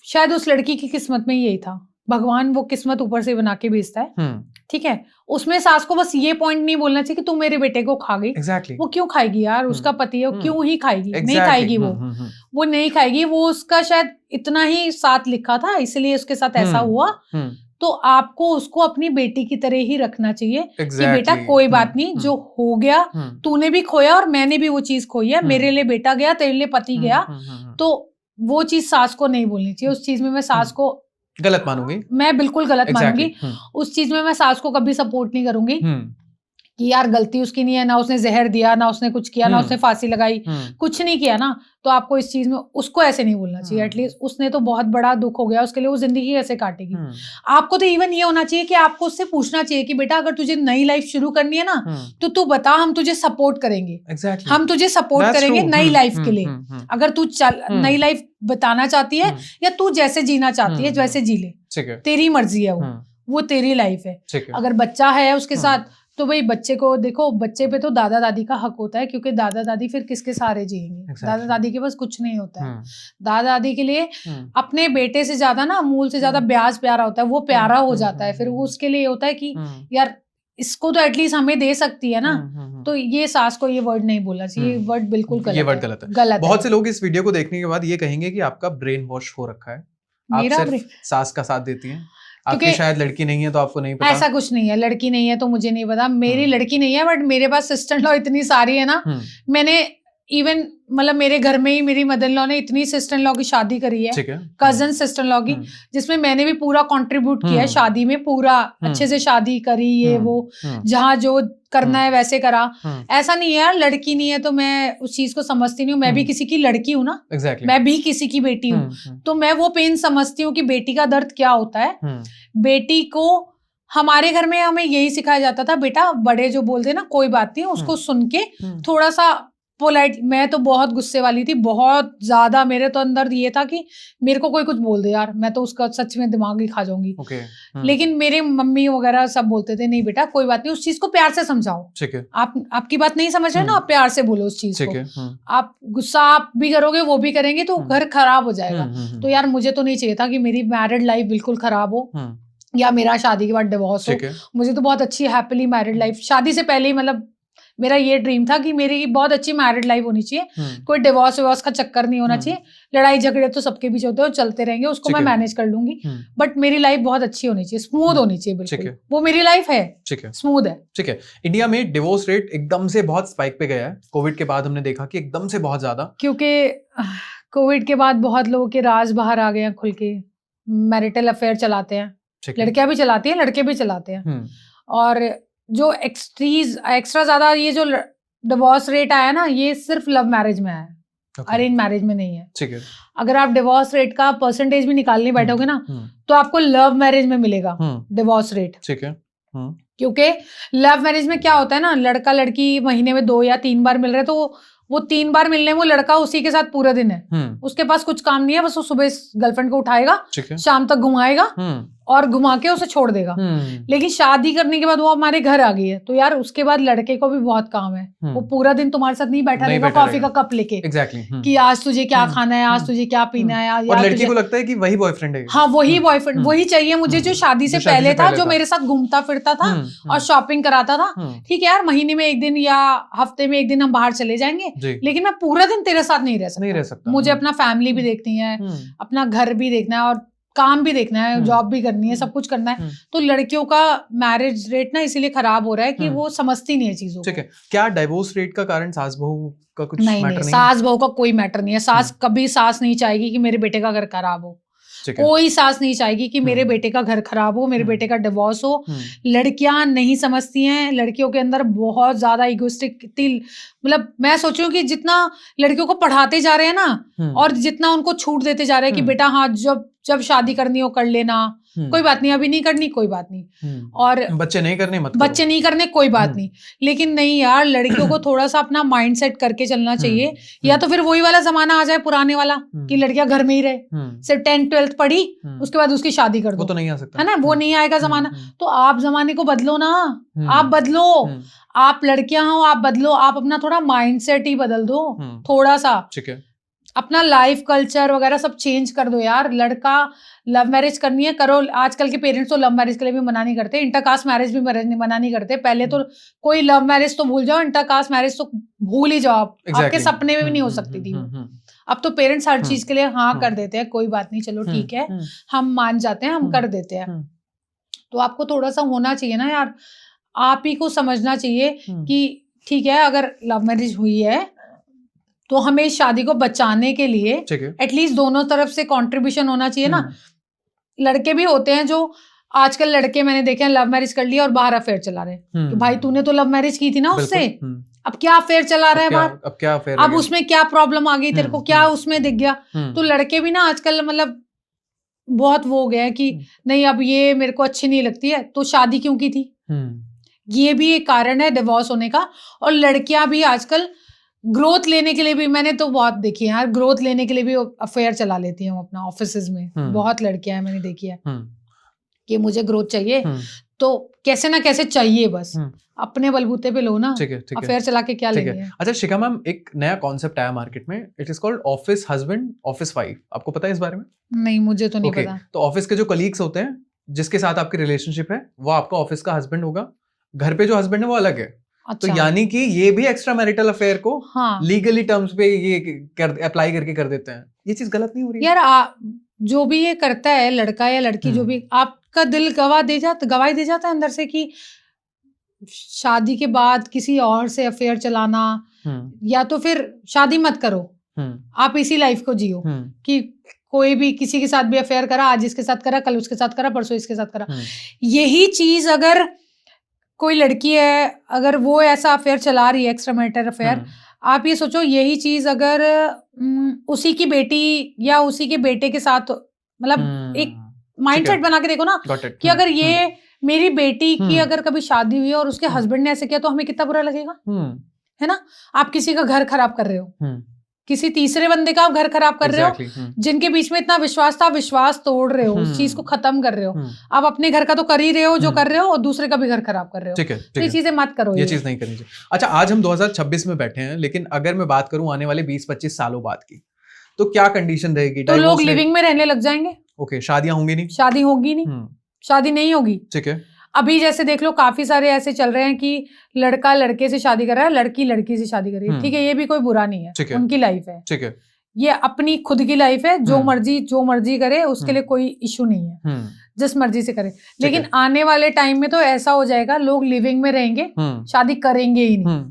शायद उस लड़की की किस्मत में यही था, भगवान वो किस्मत ऊपर से बना के भेजता है, ठीक है। उसमें सास को बस ये पॉइंट नहीं बोलना चाहिए कि तू मेरे बेटे को खा गई। exactly. वो क्यों खाएगी यार, उसका पति है, वो क्यों ही खाएगी? नहीं खाएगी वो नहीं खाएगी। वो उसका शायद इतना ही साथ लिखा था, इसलिए उसके साथ ऐसा हुआ। तो आपको उसको अपनी बेटी की तरह ही रखना चाहिए कि बेटा कोई बात नहीं, जो हो गया, तूने भी खोया और मैंने भी वो चीज खोई है, मेरे लिए बेटा गया, तेरे लिए पति गया, तो वो चीज सास को नहीं बोलनी चाहिए। उस चीज में मैं सास को गलत मानूंगी, मैं बिल्कुल गलत मानूंगी। उस चीज में मैं सास को कभी सपोर्ट नहीं करूंगी कि यार गलती उसकी नहीं है, ना उसने जहर दिया, ना उसने कुछ किया, ना उसने फांसी लगाई, कुछ नहीं किया ना, तो आपको इस चीज में उसको ऐसे नहीं बोलना चाहिए। एटलीस्ट उसने तो बहुत बड़ा दुख हो गया, उसके लिए वो जिंदगी कैसे काटेगी। आपको तो इवन ये होना चाहिए कि आपको उससे पूछना चाहिए कि बेटा अगर तुझे नई लाइफ शुरू करनी है ना, तो तू बता, हम तुझे सपोर्ट करेंगे। हम तुझे सपोर्ट करेंगे नई लाइफ के लिए। अगर तू नई लाइफ बताना चाहती है या तू जैसे जीना चाहती है वैसे जी ले, तेरी मर्जी है, वो तेरी लाइफ है। अगर बच्चा है उसके साथ, तो भाई बच्चे को देखो, बच्चे पे तो दादा दादी का हक होता है, क्योंकि दादा दादी फिर किसके सहारे जिएंगे। दादा दादी के पास कुछ नहीं होता है। दादा दादी के लिए अपने बेटे से ज्यादा ना, मूल से ज्यादा ब्याज प्यारा होता है, वो प्यारा हो जाता है। फिर वो उसके लिए होता है कि यार इसको तो एटलीस्ट हमें दे सकती है ना। तो ये सास को ये वर्ड नहीं बोलना चाहिए, ये वर्ड बिल्कुल गलत ये वर्ड गलत है। गलत बहुत से लोग इस वीडियो को देखने के बाद ये कहेंगे कि आपका ब्रेन वॉश हो रखा है, आप मेरा सिर्फ सास का साथ देती हैं, आपकी क्योंकि शायद लड़की नहीं है तो आपको नहीं पता। ऐसा कुछ नहीं है, लड़की नहीं है तो मुझे नहीं पता, मेरी लड़की नहीं है बट मेरे पास सिस्टर इन लॉ इतनी सारी है ना। मैंने इवन मतलब मेरे घर में ही मेरी मदर इन लॉ ने इतनी सिस्टर इन लॉ की शादी करी है, कजन सिस्टर इन लॉ की, जिसमें मैंने भी पूरा कंट्रीब्यूट किया है शादी में, पूरा अच्छे से शादी करी, ये वो जहाँ जो करना है वैसे करा। ऐसा नहीं है यार, लड़की नहीं है तो मैं उस चीज को समझती नहीं हूँ, मैं भी किसी की लड़की हूँ ना। Exactly. मैं भी किसी की बेटी हूँ, तो मैं वो पेन समझती हूँ कि बेटी का दर्द क्या होता है। बेटी को हमारे घर में हमें यही सिखाया जाता था, बेटा बड़े जो बोलते ना कोई बात नहीं, उसको सुन के थोड़ा सा पोलाइट। मैं तो बहुत गुस्से वाली थी, बहुत ज्यादा। मेरे तो अंदर ये था कि मेरे को कोई कुछ बोल दे यार, मैं तो उसका सच में दिमाग ही खा जाऊंगी। लेकिन मेरे मम्मी वगैरह सब बोलते थे नहीं बेटा कोई बात नहीं, उस चीज को प्यार से समझाओ। ठीक है, आपकी बात नहीं समझ रहे ना, आप प्यार से बोलो उस चीज को। आप गुस्सा आप भी करोगे वो भी करेंगे तो घर खराब हो जाएगा। तो यार मुझे तो नहीं चाहिए था कि मेरी मैरिड लाइफ बिल्कुल खराब हो या मेरा शादी के बाद डिवोर्स हो। मुझे तो बहुत अच्छी हैप्पीली मैरिड लाइफ, शादी से पहले ही मतलब मेरा ये ड्रीम था कि मेरी बहुत अच्छी मैरिड लाइफ होनी चाहिए, कोई डिवोर्स विवोर्स का चक्कर नहीं होना चाहिए। लड़ाई झगड़े तो सबके बीच होते हैं, चलते रहेंगे, उसको मैं मैनेज कर लूंगी, बट मेरी लाइफ बहुत अच्छी होनी चाहिए, स्मूथ होनी चाहिए बिल्कुल। वो मेरी लाइफ है, स्मूथ है। ठीक है। इंडिया में डिवोर्स रेट एकदम से बहुत स्पाइक पे गया है, कोविड के बाद हमने देखा कि एकदम से बहुत ज्यादा, क्योंकि कोविड के बाद बहुत लोगों के राज बाहर आ गए हैं खुल के, मैरिटल अफेयर चलाते हैं, लड़कियां भी चलाती हैं लड़के भी चलाते हैं। और जो एक्स्ट्रा ज्यादा ये जो डिवोर्स रेट आया ना, ये सिर्फ लव मैरिज में आया, अरेंज मैरिज में नहीं है। ठीक है। अगर आप डिवोर्स रेट का परसेंटेज भी निकालने बैठोगे ना तो आपको लव मैरिज में मिलेगा डिवोर्स रेट। ठीक है। क्योंकि लव मैरिज में क्या होता है ना, लड़का लड़की महीने में 2 या 3 बार मिल रहे, तो वो 3 बार मिलने में वो लड़का उसी के साथ पूरा दिन है, उसके पास कुछ काम नहीं है, बस वो सुबह गर्लफ्रेंड को उठाएगा, शाम तक घुमाएगा और घुमा के उसे छोड़ देगा। लेकिन शादी करने के बाद वो हमारे घर आ गई है, तो यार उसके बाद लड़के को भी बहुत काम है, वो पूरा दिन तुम्हारे साथ नहीं बैठा रहेगा कॉफी का कप लेके कि आज तुझे क्या खाना है, आज तुझे क्या पीना है। और लड़की को लगता है कि वही बॉयफ्रेंड है। हाँ वही बॉयफ्रेंड, वही चाहिए मुझे जो शादी से पहले था, जो मेरे साथ घूमता फिरता था और शॉपिंग कराता था। ठीक है यार, महीने में 1 दिन या हफ्ते में 1 दिन हम बाहर चले जाएंगे, लेकिन मैं पूरा दिन तेरे साथ नहीं रह सकता। मुझे अपना फैमिली भी देखनी है, अपना घर भी देखना है और काम भी देखना है, जॉब भी करनी है, सब कुछ करना है। तो लड़कियों का मैरिज रेट ना इसीलिए खराब हो रहा है कि वो समझती नहीं है चीजों को। ठीक है। क्या डाइवोर्स रेट का कारण सास बहू का कुछ नहीं, मैटर नहीं? सास बहू का कोई मैटर नहीं है। सास कभी सास नहीं चाहेगी कि मेरे बेटे का घर खराब हो, कोई सास नहीं चाहेगी कि मेरे बेटे का घर खराब हो, मेरे बेटे का डिवोर्स हो। लड़कियां नहीं समझती हैं, लड़कियों के अंदर बहुत ज्यादा इगोइस्टिक, मतलब मैं सोचूं कि जितना लड़कियों को पढ़ाते जा रहे हैं ना और जितना उनको छूट देते जा रहे हैं कि बेटा हाँ जब शादी करनी हो कर लेना, कोई बात नहीं, अभी नहीं करनी कोई बात नहीं, और बच्चे नहीं करने मत बच्चे नहीं करने कोई बात नहीं। लेकिन नहीं यार, लड़कियों को थोड़ा सा अपना माइंड सेट करके चलना चाहिए, या तो फिर वही वाला जमाना आ जाए पुराने वाला कि लड़कियां घर में ही रहे, सिर्फ 10th 12th पढ़ी उसके बाद उसकी शादी कर दो, वो तो नहीं आ सकता है ना, वो नहीं आएगा जमाना। तो आप जमाने को बदलो ना, आप बदलो, आप लड़कियां हो आप बदलो, आप अपना थोड़ा माइंड सेट ही बदल दो थोड़ा सा। ठीक है। अपना लाइफ कल्चर वगैरह सब चेंज कर दो यार। लड़का लव मैरिज करनी है करो, आजकल के पेरेंट्स तो लव मैरिज के लिए भी मना नहीं करते, इंटरकास्ट मैरिज भी मना नहीं करते। पहले तो कोई लव मैरिज तो भूल जाओ, इंटरकास्ट मैरिज तो भूल ही जाओ, आपके सपने में भी नहीं हो सकती थी। अब तो पेरेंट्स हर चीज के लिए हाँ कर देते हैं, कोई बात नहीं चलो ठीक है हम मान जाते हैं, हम कर देते हैं। तो आपको थोड़ा सा होना चाहिए ना यार, आप ही को समझना चाहिए कि ठीक है अगर लव मैरिज हुई है तो हमें इस शादी को बचाने के लिए एटलीस्ट दोनों तरफ से कंट्रीब्यूशन होना चाहिए ना। लड़के भी होते हैं जो आजकल लड़के मैंने देखे हैं लव मैरिज कर लिया और बाहर अफेयर चला रहे हैं, भाई तूने तो लव मैरिज की थी ना उससे, अब क्या अफेयर चला रहा है बाहर, अब क्या अफेयर, अब उसमें क्या प्रॉब्लम आ गई तेरे को, क्या उसमें दिख गया। तो लड़के भी ना आजकल मतलब बहुत वो हो गया है कि नहीं अब ये मेरे को अच्छी नहीं लगती है तो शादी क्यों की थी, ये भी एक कारण है डिवोर्स होने का। और लड़कियां भी आजकल ग्रोथ लेने के लिए भी, मैंने तो बहुत देखी है यार, ग्रोथ लेने के लिए भी अफेयर चला लेती हैं अपना ऑफिसेज में, बहुत लड़कियां हैं मैंने देखी है कि मुझे ग्रोथ चाहिए तो कैसे ना कैसे चाहिए, बस अपने बलबूते पे लो ना, अफेयर चला के क्या लेंगे। अच्छा शिखा मैम, एक नया कॉन्सेप्ट आया मार्केट में, it is called office husband office wife, आपको पता है इस बारे में? नहीं मुझे तो नहीं पता। तो ऑफिस के जो कलीग्स होते हैं जिसके साथ आपकी रिलेशनशिप है वो आपका ऑफिस का हस्बैंड होगा, घर पे जो हस्बैंड है वो अलग है। अच्छा, तो यानी कि ये भी एक्स्ट्रा मैरिटल अफेयर को हाँ लीगली टर्म्स पे ये अप्लाई करके कर देते हैं। ये चीज गलत नहीं हो रही है? यार, जो भी ये करता है लड़का या लड़की, जो भी, आपका दिल गवाही दे जाता है अंदर से कि शादी के बाद किसी और से अफेयर चलाना, या तो फिर शादी मत करो, आप इसी लाइफ को जियो कि कोई भी किसी के साथ भी अफेयर करा, आज इसके साथ करा, कल उसके साथ करा, परसों इसके साथ करा। यही चीज अगर कोई लड़की है, अगर वो ऐसा अफेयर चला रही है, एक्स्ट्रा मैरिटल अफेयर, आप ये सोचो यही चीज अगर उसी की बेटी या उसी के बेटे के साथ, मतलब एक माइंडसेट बना के देखो ना कि अगर ये मेरी बेटी की अगर कभी शादी हुई और उसके हस्बैंड ने ऐसे किया तो हमें कितना बुरा लगेगा, है ना। आप किसी का घर खराब कर रहे हो, किसी तीसरे बंदे का आप घर खराब कर रहे हो, जिनके बीच में इतना विश्वास था, विश्वास तोड़ रहे हो, उस चीज को खत्म कर रहे हो। आप अपने घर का तो कर ही रहे हो जो कर रहे हो, और दूसरे का भी घर खराब कर रहे हो। ठीक है, तो ये चीजें मत करो, ये चीज नहीं करनी चाहिए। अच्छा, आज हम 2026 में बैठे हैं, लेकिन अगर मैं बात करूं आने वाले 20-25 सालों बाद की, तो क्या कंडीशन रहेगी? तो लोग लिविंग में रहने लग जाएंगे। ओके, शादियां होंगी नहीं, शादी होगी नहीं, शादी नहीं होगी। ठीक है। अभी जैसे देख लो, काफी सारे ऐसे चल रहे हैं कि लड़का लड़के से शादी कर रहा है, लड़की लड़की से शादी कर रही है। ठीक है, ये भी कोई बुरा नहीं है, उनकी लाइफ है, ठीक है, ये अपनी खुद की लाइफ है, जो मर्जी करे, उसके लिए कोई इशू नहीं है, जिस मर्जी से करे। लेकिन आने वाले टाइम में तो ऐसा हो जाएगा, लोग लिविंग में रहेंगे, शादी करेंगे ही नहीं,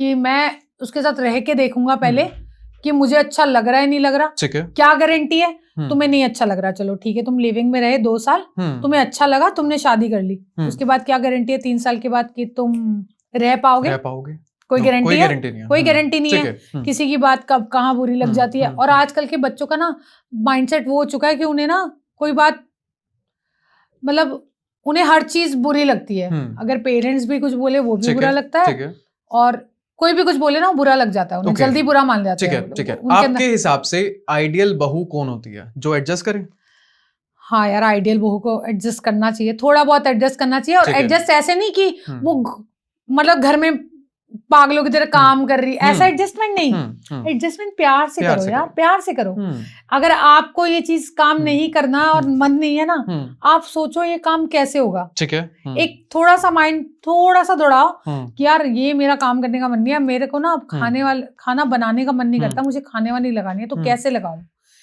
कि मैं उसके साथ रह के देखूंगा पहले कि मुझे अच्छा लग रहा है नहीं लग रहा। क्या गारंटी है तुम्हें नहीं अच्छा लग रहा, चलो ठीक है, तुम लिविंग में रहे 2 साल, तुम्हें अच्छा लगा, तुमने शादी कर ली, उसके बाद क्या गारंटी है 3 साल के बाद कि तुम रह पाओगे? कोई गारंटी है? कोई गारंटी नहीं है। किसी की बात कब कहाँ बुरी लग जाती है। और आजकल के बच्चों का ना माइंडसेट वो हो चुका है कि उन्हें ना कोई बात, मतलब उन्हें हर चीज बुरी लगती है। अगर पेरेंट्स भी कुछ बोले वो भी बुरा लगता है, और कोई भी कुछ बोले ना बुरा लग जाता है उन्हें, जल्दी बुरा मान जाते हैं। ठीक है। आपके हिसाब से आइडियल बहू कौन होती है, जो एडजस्ट करे? हाँ यार, आइडियल बहू को एडजस्ट करना चाहिए, थोड़ा बहुत एडजस्ट करना चाहिए। और एडजस्ट ऐसे नहीं कि वो मतलब घर में पागलों की तरह काम कर रही, ऐसा एडजस्टमेंट नहीं। एडजस्टमेंट प्यार से करो यार, प्यार से करो। अगर आपको ये चीज काम नहीं करना और मन नहीं है ना, आप सोचो ये काम कैसे होगा। ठीक है, एक थोड़ा सा माइंड थोड़ा सा दौड़ाओ कि यार ये मेरा काम करने का मन नहीं है, मेरे को ना अब खाना बनाने का मन नहीं करता, मुझे खाने वाली लगानी है, तो कैसे लगाऊं,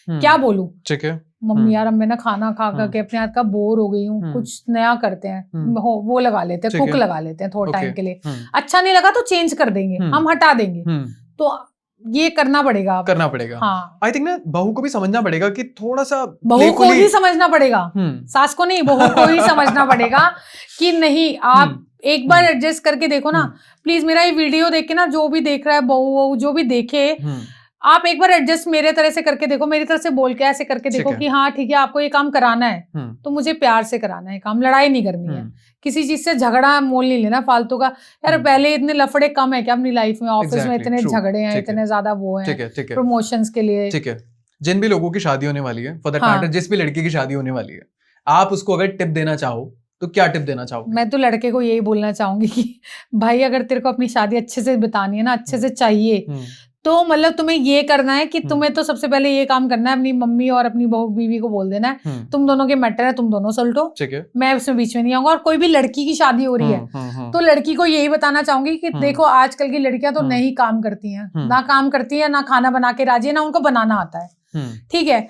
क्या बोलूं? ठीक है, मम्मी यार अब मैं ना खाना खा के अपने हाथ का बोर हो गई हूँ, कुछ नया करते हैं, वो लगा लेते हैं, कुक लगा लेते हैं थोड़ा टाइम के लिए, अच्छा नहीं लगा तो चेंज कर देंगे, हम हटा देंगे। तो ये करना पड़ेगा। हाँ, आई थिंक ना बहू को भी समझना पड़ेगा कि थोड़ा सा, बहू को ही समझना पड़ेगा, सास को नहीं, बहू को ही समझना पड़ेगा कि नहीं, आप एक बार एडजस्ट करके देखो ना। प्लीज मेरा ये वीडियो देख के ना, जो भी देख रहा है, बहू जो भी देखे, आप एक बार एडजस्ट मेरे तरह से करके देखो, मेरी तरह से बोल के ऐसे करके देखो कि हाँ ठीक है, आपको ये काम कराना है तो मुझे प्यार से कराना है काम, लड़ाई नहीं करनी है, किसी चीज से झगड़ा मोल नहीं लेना फालतू का। यार पहले इतने लफड़े कम है क्या अपनी लाइफ में? ऑफिस में इतने झगड़े हैं, इतने ज्यादा वो हैं प्रमोशंस के लिए। ठीक है, जिन भी लोगों की शादी होने वाली है, फॉर दैट मैटर जिस भी लड़की की शादी होने वाली है, आप उसको अगर टिप देना चाहो तो क्या टिप देना चाहोगे? मैं तो लड़के को यही बोलना चाहूंगी कि भाई अगर तेरे को अपनी शादी अच्छे से बितानी है ना, अच्छे से चाहिए, तो मतलब तुम्हें ये करना है कि तुम्हें तो सबसे पहले ये काम करना है, अपनी मम्मी और अपनी बहू बीवी को बोल देना है तुम दोनों के मैटर है, तुम दोनों सलटो, मैं उसमें बीच में नहीं आऊंगा। और कोई भी लड़की की शादी हो रही है तो लड़की को यही बताना चाहूंगी कि देखो आजकल की लड़कियां तो नहीं काम करती हैं, ना काम करती है, ना खाना बना के राजी है, ना उनको बनाना आता है। ठीक है,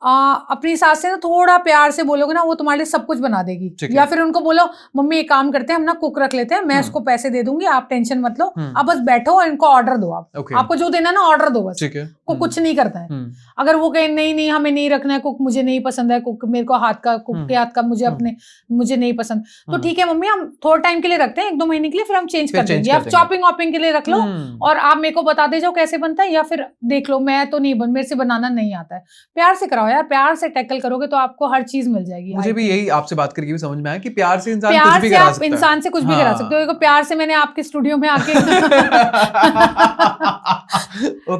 अपनी सास से ना थोड़ा प्यार से बोलोगे ना, वो तुम्हारे लिए सब कुछ बना देगी। या फिर उनको बोलो मम्मी एक काम करते हैं, हम ना कुक रख लेते हैं, मैं उसको पैसे दे दूंगी, आप टेंशन मत लो, आप बस बैठो और इनको ऑर्डर दो, आपको जो देना ना ऑर्डर दो बस, को कुछ नहीं करता है। अगर वो कहे नहीं हमें नहीं रखना है कुक, मुझे नहीं पसंद है कुक, मेरे को कुक के हाथ का मुझे नहीं पसंद, तो ठीक है मम्मी हम थोड़ा टाइम के लिए रखते हैं, 1-2 महीने के लिए, फिर हम चेंज कर देंगे। आप चॉपिंग वॉपिंग के लिए रख लो और आप मेरे को बता दे जाओ कैसे बनता है, या फिर देख लो मैं तो नहीं मेरे से बनाना नहीं आता है। प्यार से कराओ यार, प्यार से टैकल करोगे तो आपको हर चीज मिल जाएगी। मुझे भी यही आपसे बात करके भी समझ में आया कि प्यार से इंसान कुछ भी करा सकता है। इंसान से कुछ भी करा सकते हो। देखो प्यार से मैंने आपके स्टूडियो में आके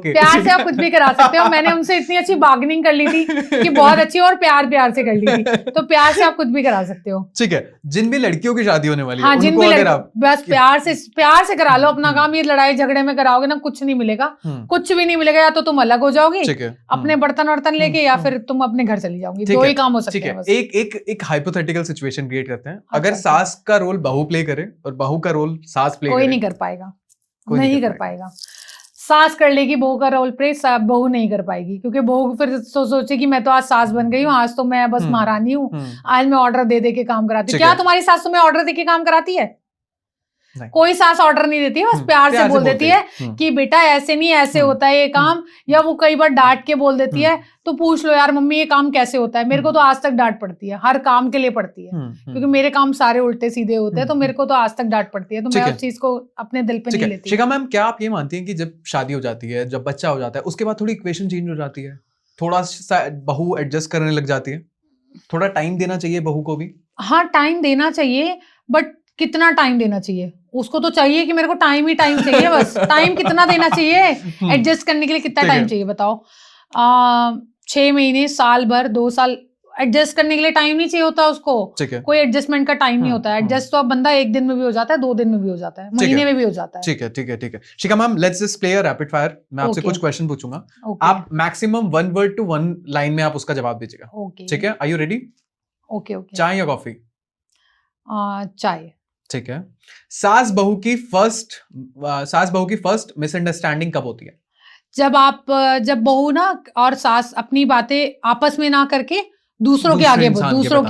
प्यार से आप कुछ भी करा सकते हो। मैंने उनसे इतनी अच्छी बार्गेनिंग कर ली थी कि बहुत अच्छी, और प्यार से कर ली थी, तो प्यार से आप कुछ भी करा सकते हो। ठीक है, जिन भी लड़कियों की शादी होने वाली है, हाँ, जिन भी बस प्यार से करा लो अपना काम। ये लड़ाई झगड़े में कराओगे ना, कुछ नहीं मिलेगा, कुछ भी नहीं मिलेगा। या तो तुम अलग हो जाओगे अपने बर्तन वर्तन लेके, या फिर तुम अपने घर चली जाओगी। ठीक दो है, ही काम हो सकते ठीक हैं है। बस। एक हाइपोथेटिकल सिचुएशन क्रिएट करते हैं। अगर अच्छा। सास का रोल बहू प्ले करे और बहू का रोल सास प्ले कोई करे, नहीं कर पाएगा, कोई नहीं कर पाएगा। सास कर लेगी बहू का रोल प्ले, बहू नहीं कर पाएगी, क्योंकि बहू फिर सोचे कि मैं तो आज सास बन गई हूँ, आज तो मैं बस महारानी हूँ, आज मैं ऑर्डर दे दे के काम कराती हूँ। क्या तुम्हारी सास तुम्हें ऑर्डर दे के काम कराती है? कोई सास ऑर्डर नहीं देती है, बस प्यार से बोल देती है कि बेटा ऐसे नहीं, ऐसे होता है ये काम, या वो कई बार डांट के बोल देती है तो पूछ लो यार मम्मी ये काम कैसे होता है। मेरे को तो आज तक डांट पड़ती है, हर काम के लिए पड़ती है, क्योंकि मेरे काम सारे उल्टे सीधे होते हैं, तो मेरे को तो आज तक डांट पड़ती है, तो मैं उस चीज को अपने दिल पे नहीं लेती। शिखा मैम, क्या आप ये मानती हैं कि जब शादी हो जाती है, जब बच्चा हो जाता है, उसके बाद थोड़ी इक्वेशन चेंज हो जाती है, थोड़ा सा बहू एडजस्ट करने लग जाती है, थोड़ा टाइम देना चाहिए बहू को भी? हाँ टाइम देना चाहिए, बट कितना टाइम देना चाहिए? उसको तो चाहिए कि मेरे को टाइम ही टाइम चाहिए, बस। टाइम कितना देना चाहिए एडजस्ट करने के लिए? कितना टाइम चाहिए बताओ? 6 महीने, साल भर, 2 साल एडजस्ट करने के लिए टाइम नहीं चाहिए होता उसको। कोई एडजस्टमेंट का टाइम नहीं होता है। एडजस्ट तो अब बंदा 1 दिन में भी हो जाता है, 2 दिन में भी हो जाता है, महीने में भी हो जाता है। ठीक है, ठीक है, ठीक है। Shikha ma'am, let's just play a rapid fire. मैं आपसे कुछ क्वेश्चन पूछूंगा, आप मैक्सिमम 1 वर्ड टू 1 लाइन में आप उसका जवाब दीजिएगा, ठीक है? Are you ready? Okay okay. चाय या कॉफी? चाय। ठीक है। सास बहू की फर्स्ट मिसअंडरस्टैंडिंग कब होती है? जब बहू ना और सास अपनी बातें आपस में ना करके दूसरों के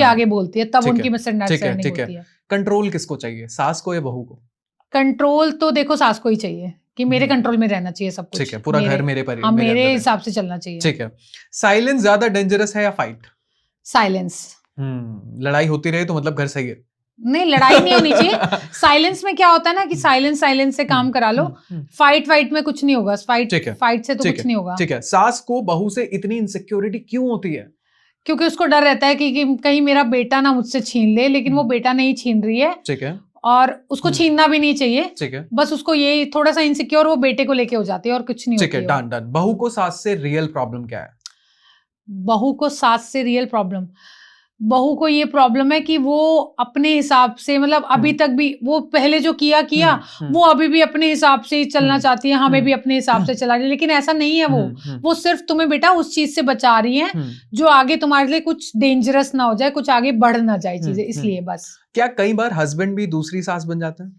आगे बोलती है, तब उनकी मिसअंडरस्टैंडिंग होती है। कंट्रोल किसको चाहिए, सास को या बहू को? कंट्रोल तो देखो सास को ही चाहिए, कि मेरे कंट्रोल में रहना चाहिए सब कुछ। ठीक है, पूरा घर मेरे पर, मेरे हिसाब से चलना चाहिए। ठीक है। साइलेंस ज्यादा डेंजरस है या फाइट? साइलेंस। लड़ाई होती रहे तो मतलब घर सही है? नहीं, लड़ाई नहीं होनी चाहिए। साइलेंस में क्या होता है ना कि साइलेंस से काम करा लो, फाइट में कुछ नहीं होगा। फाइट से तो कुछ नहीं होगा। ठीक है। सास को बहू से इतनी इनसिक्योरिटी क्यों होती है? क्योंकि उसको डर रहता है कि कहीं मेरा बेटा ना मुझसे छीन ले, लेकिन वो बेटा नहीं छीन रही है। ठीक है। और उसको छीनना भी नहीं चाहिए। ठीक है। बस उसको ये थोड़ा सा इनसिक्योर वो बेटे को लेके हो जाती है, और कुछ नहीं। ठीक है, डन। बहू को सास से रियल प्रॉब्लम क्या है? बहू को सास से रियल प्रॉब्लम, बहू को ये प्रॉब्लम है कि वो अपने हिसाब से, मतलब अभी तक भी वो पहले जो किया वो अभी भी अपने हिसाब से ही चलना चाहती है, हमें भी अपने हिसाब से चला रही है, लेकिन ऐसा नहीं है। वो सिर्फ तुम्हें बेटा उस चीज से बचा रही है जो आगे तुम्हारे लिए कुछ डेंजरस ना हो जाए, कुछ आगे बढ़ ना जाए चीजें, इसलिए बस। क्या कई बार हस्बैंड भी दूसरी सास बन जाते हैं?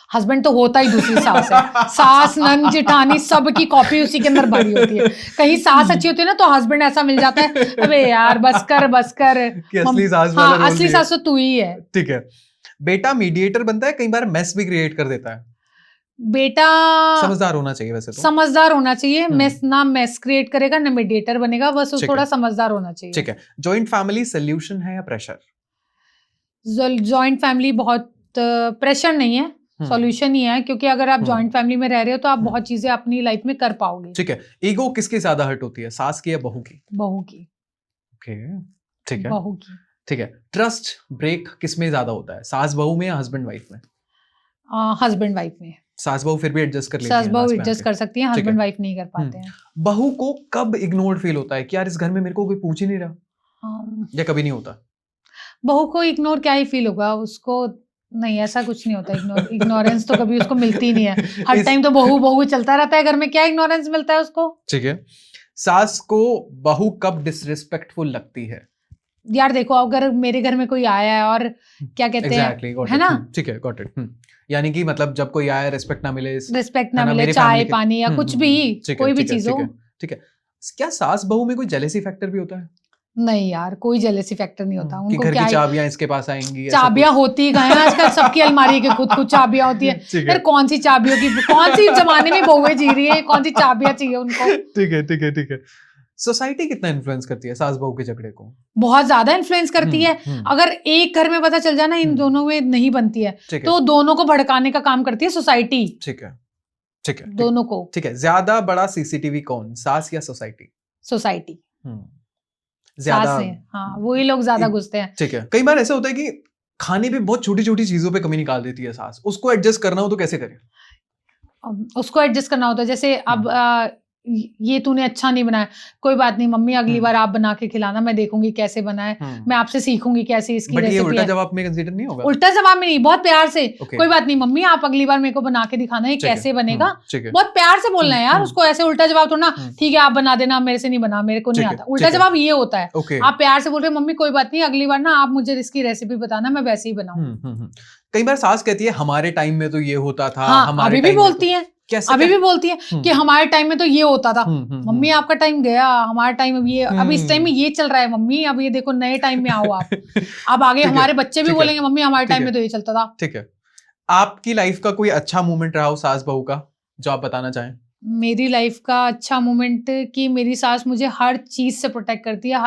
हस्बैंड तो होता ही दूसरी सास है। सास, नन, जेठानी सब की कॉपी उसी के अंदर भरी होती है। कहीं सास अच्छी होती है ना तो हस्बैंड ऐसा मिल जाता है, अबे यार बस कर असली सास वाला रोल असली सास तो तू ही है। ठीक है। बेटा मीडिएटर बनता है, कई बार मेस भी क्रिएट कर देता है। बेटा समझदार होना चाहिए, वैसे तो समझदार होना चाहिए। मेस क्रिएट करेगा ना मीडिएटर बनेगा, बस थोड़ा समझदार होना चाहिए। ठीक है। जॉइंट फैमिली सोल्यूशन है या प्रेशर? जॉइंट फैमिली बहुत प्रेशर नहीं है, सॉल्यूशन ही है, क्योंकि अगर आप जॉइंट फैमिली में रह रहे हो तो आप बहुत चीजें अपनी लाइफ में कर पाओगे। ठीक है। ईगो किसकी ज्यादा हर्ट होती है, सास की या बहू की? बहू की। ओके, ठीक है, बहू की। ठीक है। ट्रस्ट ब्रेक किसमें ज्यादा होता है, सास बहू में या हस्बैंड वाइफ में? हस्बैंड वाइफ में। सास बहू फिर भी एडजस्ट कर लेती है, सास बहू एडजस्ट कर सकती है, हस्बैंड वाइफ नहीं कर पाते हैं। बहू को कब इग्नोर्ड फील होता है कि यार इस घर में मेरे को कोई पूछ ही नहीं रहा, या कभी नहीं होता? बहू को इग्नोर क्या ही फील होगा उसको? नहीं, ऐसा कुछ नहीं होता। इग्नोरेंस तो कभी उसको मिलती नहीं है। हर टाइम तो बहू चलता रहता है घर में, क्या इग्नोरेंस मिलता है उसको? ठीक है। सास को बहू कब डिसरिस्पेक्टफुल लगती है? यार देखो, अगर मेरे घर में कोई आया है और क्या कहते हैं, है ना? ठीक है, गॉट इट। यानी कि मतलब जब कोई आया, रिस्पेक्ट ना मिले, चाय पानी या कुछ भी, कोई भी चीज हो। ठीक है। क्या सास बहू में कोई जेलेसी फैक्टर भी होता है? नहीं यार, कोई जेलेसी फैक्टर नहीं होता। उनको घर की चाबियां इसके पास आएंगी, चाबियां होती गए हैं आजकल सबकी अलमारी के खुद चाबियां होती है। फिर कौन सी चाबियों की, कौन सी जमाने में बहुएं जी रही है, कौन सी चाबियां चाहिए उनको? ठीक है, ठीक है, ठीक है। सोसाइटी कितना इन्फ्लुएंस करती है सास बहू के झगड़े को? बहुत ज्यादा इन्फ्लुएंस करती है। अगर एक घर में पता चल जाए ना इन दोनों में नहीं बनती है, तो दोनों को भड़काने का काम करती है सोसाइटी। ठीक है, ठीक है, दोनों को। ठीक है। ज्यादा बड़ा सीसीटीवी कौन, सास या सोसाइटी? सोसाइटी। ज्यादा, हाँ, वही लोग ज्यादा घुसते हैं। ठीक है। कई बार ऐसा होता है कि खाने पे बहुत छोटी छोटी चीजों पे कमी निकाल देती है सास, उसको एडजस्ट करना हो तो कैसे करें? उसको एडजस्ट करना होता है, जैसे अब ये तूने अच्छा नहीं बनाया, कोई बात नहीं मम्मी, अगली बार आप बना के खिलाना, मैं देखूंगी कैसे बना है, मैं आपसे सीखूंगी कैसे इसकी बट ये रेसिपी उल्टा है। जवाब में कंसीडर नहीं होगा? उल्टा जवाब में नहीं, बहुत प्यार से, Okay. कोई बात नहीं मम्मी, आप अगली बार मेरे को बना के दिखाना, ये ठीक है, कैसे बनेगा, ठीक है। बहुत प्यार से बोलना है यार उसको, ऐसे उल्टा जवाब तो ना, ठीक है आप बना देना, मेरे से नहीं बना, मेरे को नहीं ठीक है, आता। उल्टा ठीक है। जवाब ये होता है, Okay. आप प्यार से बोल रहे हो मम्मी कोई बात नहीं, अगली बार ना आप मुझे इसकी रेसिपी बताना, मैं वैसे ही बनाऊंगी। कई बार सास कहती है हमारे टाइम में तो ये होता था, हाँ, हमारे अभी भी time में बोलती है, कैसे अभी भी बोलती है कि हमारे टाइम में तो ये होता था। मम्मी आपका टाइम गया, हमारा टाइम अब ये, अब इस टाइम में ये चल रहा है मम्मी, अब ये देखो नए टाइम में आओ आप। अब आगे हमारे बच्चे भी बोलेंगे मम्मी हमारे टाइम में तो ये चलता था। ठीक है, आपकी लाइफ का कोई अच्छा मोमेंट रहा हो सास बहू का जो आप बताना चाहें? मेरी लाइफ का अच्छा मोमेंट कि मेरी सास मुझे हर चीज से प्रोटेक्ट करती है,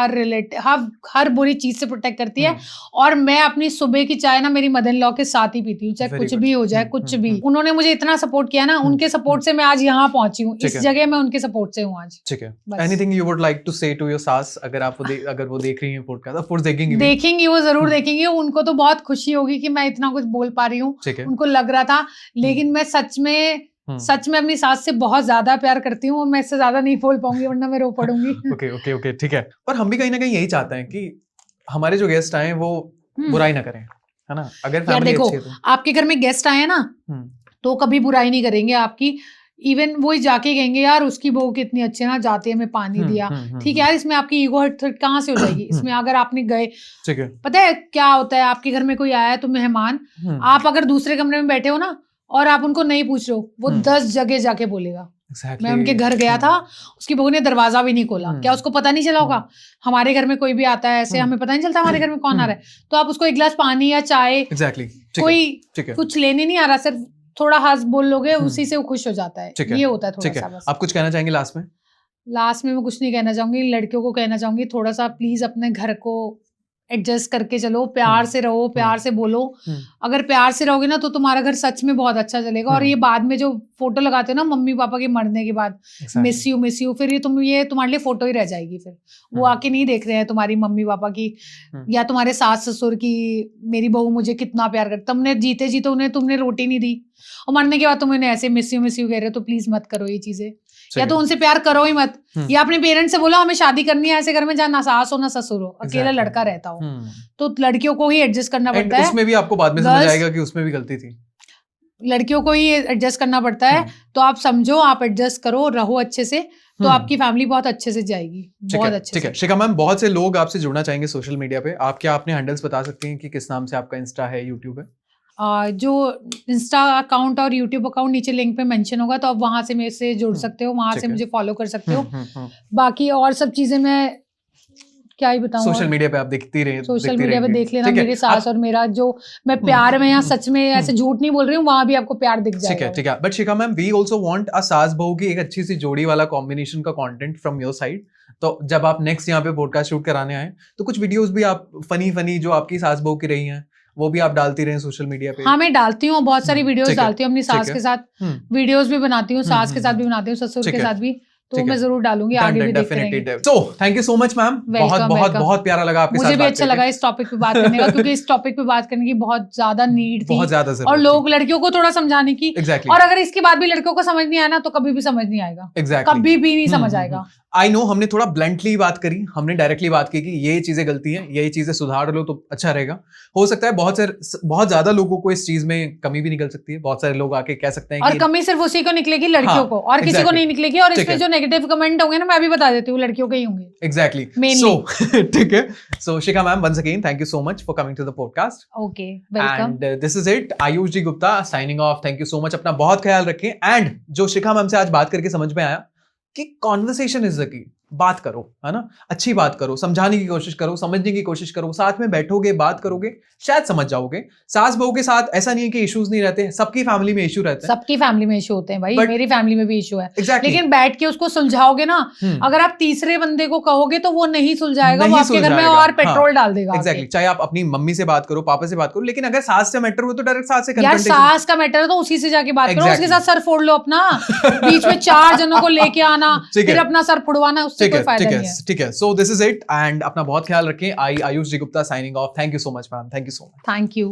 हर बुरी चीज से प्रोटेक्ट करती है, और मैं अपनी सुबह की चाय ना मेरी मदर इन लॉ के साथ ही पीती हूँ, चाहे कुछ भी हो जाए, कुछ भी। उन्होंने मुझे इतना सपोर्ट किया ना, उनके सपोर्ट से मैं आज यहाँ पहुंची हूँ, इस जगह मैं उनके सपोर्ट से हूँ आज। ठीक है, anything you would like to say to your सास, अगर वो देख रही हैं पॉडकास्ट, ऑफ कोर्स देखेंगी, वो जरूर देखेंगे, उनको तो बहुत खुशी होगी कि मैं इतना कुछ बोल पा रही हूँ, उनको लग रहा था, लेकिन मैं सच में अपनी सास से बहुत ज्यादा प्यार करती हूँ, मैं इससे ज्यादा नहीं बोल पाऊंगी वरना मैं रो पड़ूंगी। ओके, ठीक है। और हम भी कहीं ना कहीं यही चाहते हैं कि हमारे जो गेस्ट आए वो बुराई ना करें, है ना? अगर फैमिली अच्छी है तो। आपके घर में गेस्ट आए ना तो कभी बुराई नहीं करेंगे आपकी, इवन वो ही जाके कहेंगे यार उसकी बहू कितनी अच्छी है ना, जाते हमें पानी दिया, ठीक है यार, इसमें आपकी ईगो हर्ट कहाँ से हो जाएगी? इसमें अगर आपने गए, ठीक है, पता है क्या होता है, आपके घर में कोई आया है तो मेहमान, आप अगर दूसरे कमरे में बैठे हो ना और आप उनको नहीं पूछ रहे हो, वो 10 जगह जाके बोलेगा। मैं उनके घर गया था, उसकी बहू ने दरवाजा भी नहीं खोला, क्या उसको पता नहीं चला होगा? हमारे घर में कोई भी आता है ऐसे, हमें पता नहीं चलता हमारे घर में कौन आ रहा है, तो आप उसको एक गिलास पानी या चाय, कोई कुछ लेने नहीं आ रहा, सिर्फ थोड़ा हाथ बोल लोगे, उसी से वो खुश हो जाता है। ये होता है थोड़ा सा बस। आप कुछ कहना चाहेंगे लास्ट में? लास्ट में मैं कुछ नहीं कहना चाहूंगी, लड़कियों को कहना चाहूंगी थोड़ा सा प्लीज अपने घर को एडजस्ट करके चलो, प्यार से रहो, प्यार से बोलो। अगर प्यार से रहोगे ना तो तुम्हारा घर सच में बहुत अच्छा चलेगा। और ये बाद में जो फोटो लगाते हो ना मम्मी पापा के मरने के बाद, मिस यू, फिर ये तुम्हारे लिए फोटो ही रह जाएगी। फिर वो आके नहीं देख रहे हैं तुम्हारी मम्मी पापा की या तुम्हारे सास ससुर की, मेरी बहू मुझे कितना प्यार करती, तुमने जीते जीते उन्हें तुमने रोटी नहीं दी और मरने के बाद तुम उन्हें ऐसे मिस यू कह रहे हो। तो प्लीज मत करो ये चीजें, या तो उनसे प्यार करो ही मत, या अपने पेरेंट्स से बोलो हमें शादी करनी है ऐसे घर में जहाँ ना सास हो ना ससुर हो, अकेला लड़का रहता हो। तो लड़कियों को ही एडजस्ट करना पड़ता है। उसमें भी आपको बाद में समझ आएगा कि उसमें भी गलती थी। लड़कियों को ही एडजस्ट करना पड़ता है, तो आप समझो, आप एडजस्ट करो, रहो अच्छे से, तो आपकी फैमिली बहुत अच्छे से जाएगी, बहुत अच्छे से। ठीक है शिखा मैम, बहुत से लोग आपसे जुड़ना चाहेंगे सोशल मीडिया पे, आप क्या अपने हैंडल्स बता सकते हैं कि किस नाम से आपका इंस्टा है, यूट्यूब है? जो इंस्टा अकाउंट और यूट्यूब अकाउंट नीचे लिंक पे मेंशन होगा, तो आप वहां से मेरे से जुड़ सकते हो, वहां से मुझे फॉलो कर सकते हो। बाकी और सब चीजें मैं क्या ही बताऊं, सोशल मीडिया पे आप देखती रहे, सोशल मीडिया पे देख लेना मेरे सास और मेरा जो मैं प्यार में यहाँ सच में ऐसे झूठ नहीं बोल रही हूँ, वहां भी आपको प्यार दिख जाएगा। ठीक है। But Shikha ma'am, we also want a सास बहू की एक अच्छी सी जोड़ी वाला कॉम्बिनेशन का कंटेंट फ्रॉम योर साइड। तो जब आप नेक्स्ट यहाँ पे पॉडकास्ट शूट कराने आए तो कुछ वीडियोस भी आप फनी जो आपकी सास बहू की रही हैं वो भी आप डालती रहे सोशल मीडिया पे? हाँ, मैं डालती हूँ, बहुत सारी वीडियोस डालती हूँ अपनी सास के साथ, वीडियोस भी बनाती हूँ, सास के साथ भी बनाती हूँ, ससुर के साथ भी, तो मैं जरूर डालूंगी, आगे भी देखते रहेंगे। So thank you so much ma'am, बहुत प्यारा लगा आपके साथ, मुझे भी अच्छा लगा इस टॉपिक पे बात करने का, क्योंकि इस टॉपिक पे बात करने की बहुत ज्यादा नीड थी, बहुत ज्यादा और लोग लड़कियों को थोड़ा समझाने की। और अगर इसके बाद भी लड़कियों को समझ नहीं आया ना तो कभी भी समझ नहीं आएगा, कभी भी नहीं समझ आएगा। आई नो हमने थोड़ा ब्लंटली बात करी, हमने डायरेक्टली बात की कि ये चीजें गलती हैं, यही चीजें सुधार लो तो अच्छा रहेगा। हो सकता है बहुत ज्यादा लोगों को इस चीज में कमी भी निकल सकती है, बहुत सारे लोग आके कह सकते हैं और कमी सिर्फ उसी को निकलेगी, लड़कियों को, और किसी को नहीं निकलेगी। और इसमें जो नेगेटिव कमेंट होंगे ना, मैं भी बता देती हूँ, लड़कियों के ही होंगे। एग्जैक्टली, ठीक है। So Shikha ma'am, once again thank you so much for coming to the podcast. Okay, welcome. And this is it, Ayush ji Gupta signing off. Thank you so much, अपना बहुत ख्याल रखें। एंड जो शिखा मैम से आज बात करके समझ में आया कि कॉन्वर्सेशन इज द की, बात करो, है ना, अच्छी बात करो, समझाने की कोशिश करो, समझने की कोशिश करो, साथ में बैठोगे, बात करोगे, शायद समझ जाओगे। सास बहू के साथ ऐसा नहीं है कि इश्यूज नहीं रहते, सबकी फैमिली में इशू रहते हैं, सबकी फैमिली में इशू होते हैं भाई, मेरी फैमिली में भी इशू है। लेकिन बैठ के उसको सुलझाओगे ना, अगर आप तीसरे बंदे को कहोगे तो वो नहीं सुलझाएगा, वो आपके घर में और पेट्रोल डाल देगा। एग्जैक्टली, चाहे आप अपनी मम्मी से बात करो, पापा से बात करो, लेकिन अगर सास से मैटर हो तो डायरेक्ट सास से कन्फ्रंटेशन। यार सास का मैटर है तो उसी से जाके बात करो, उसके साथ सर फोड़ लो अपना, बीच में 4 जनों को लेके आना, फिर अपना सर फुड़वाना, उससे कोई फायदा नहीं है। ठीक है, so this is it, and अपना बहुत ख्याल रखें। Ayush ji Gupta signing off. Thank you so much ma'am, thank you so much. Thank you.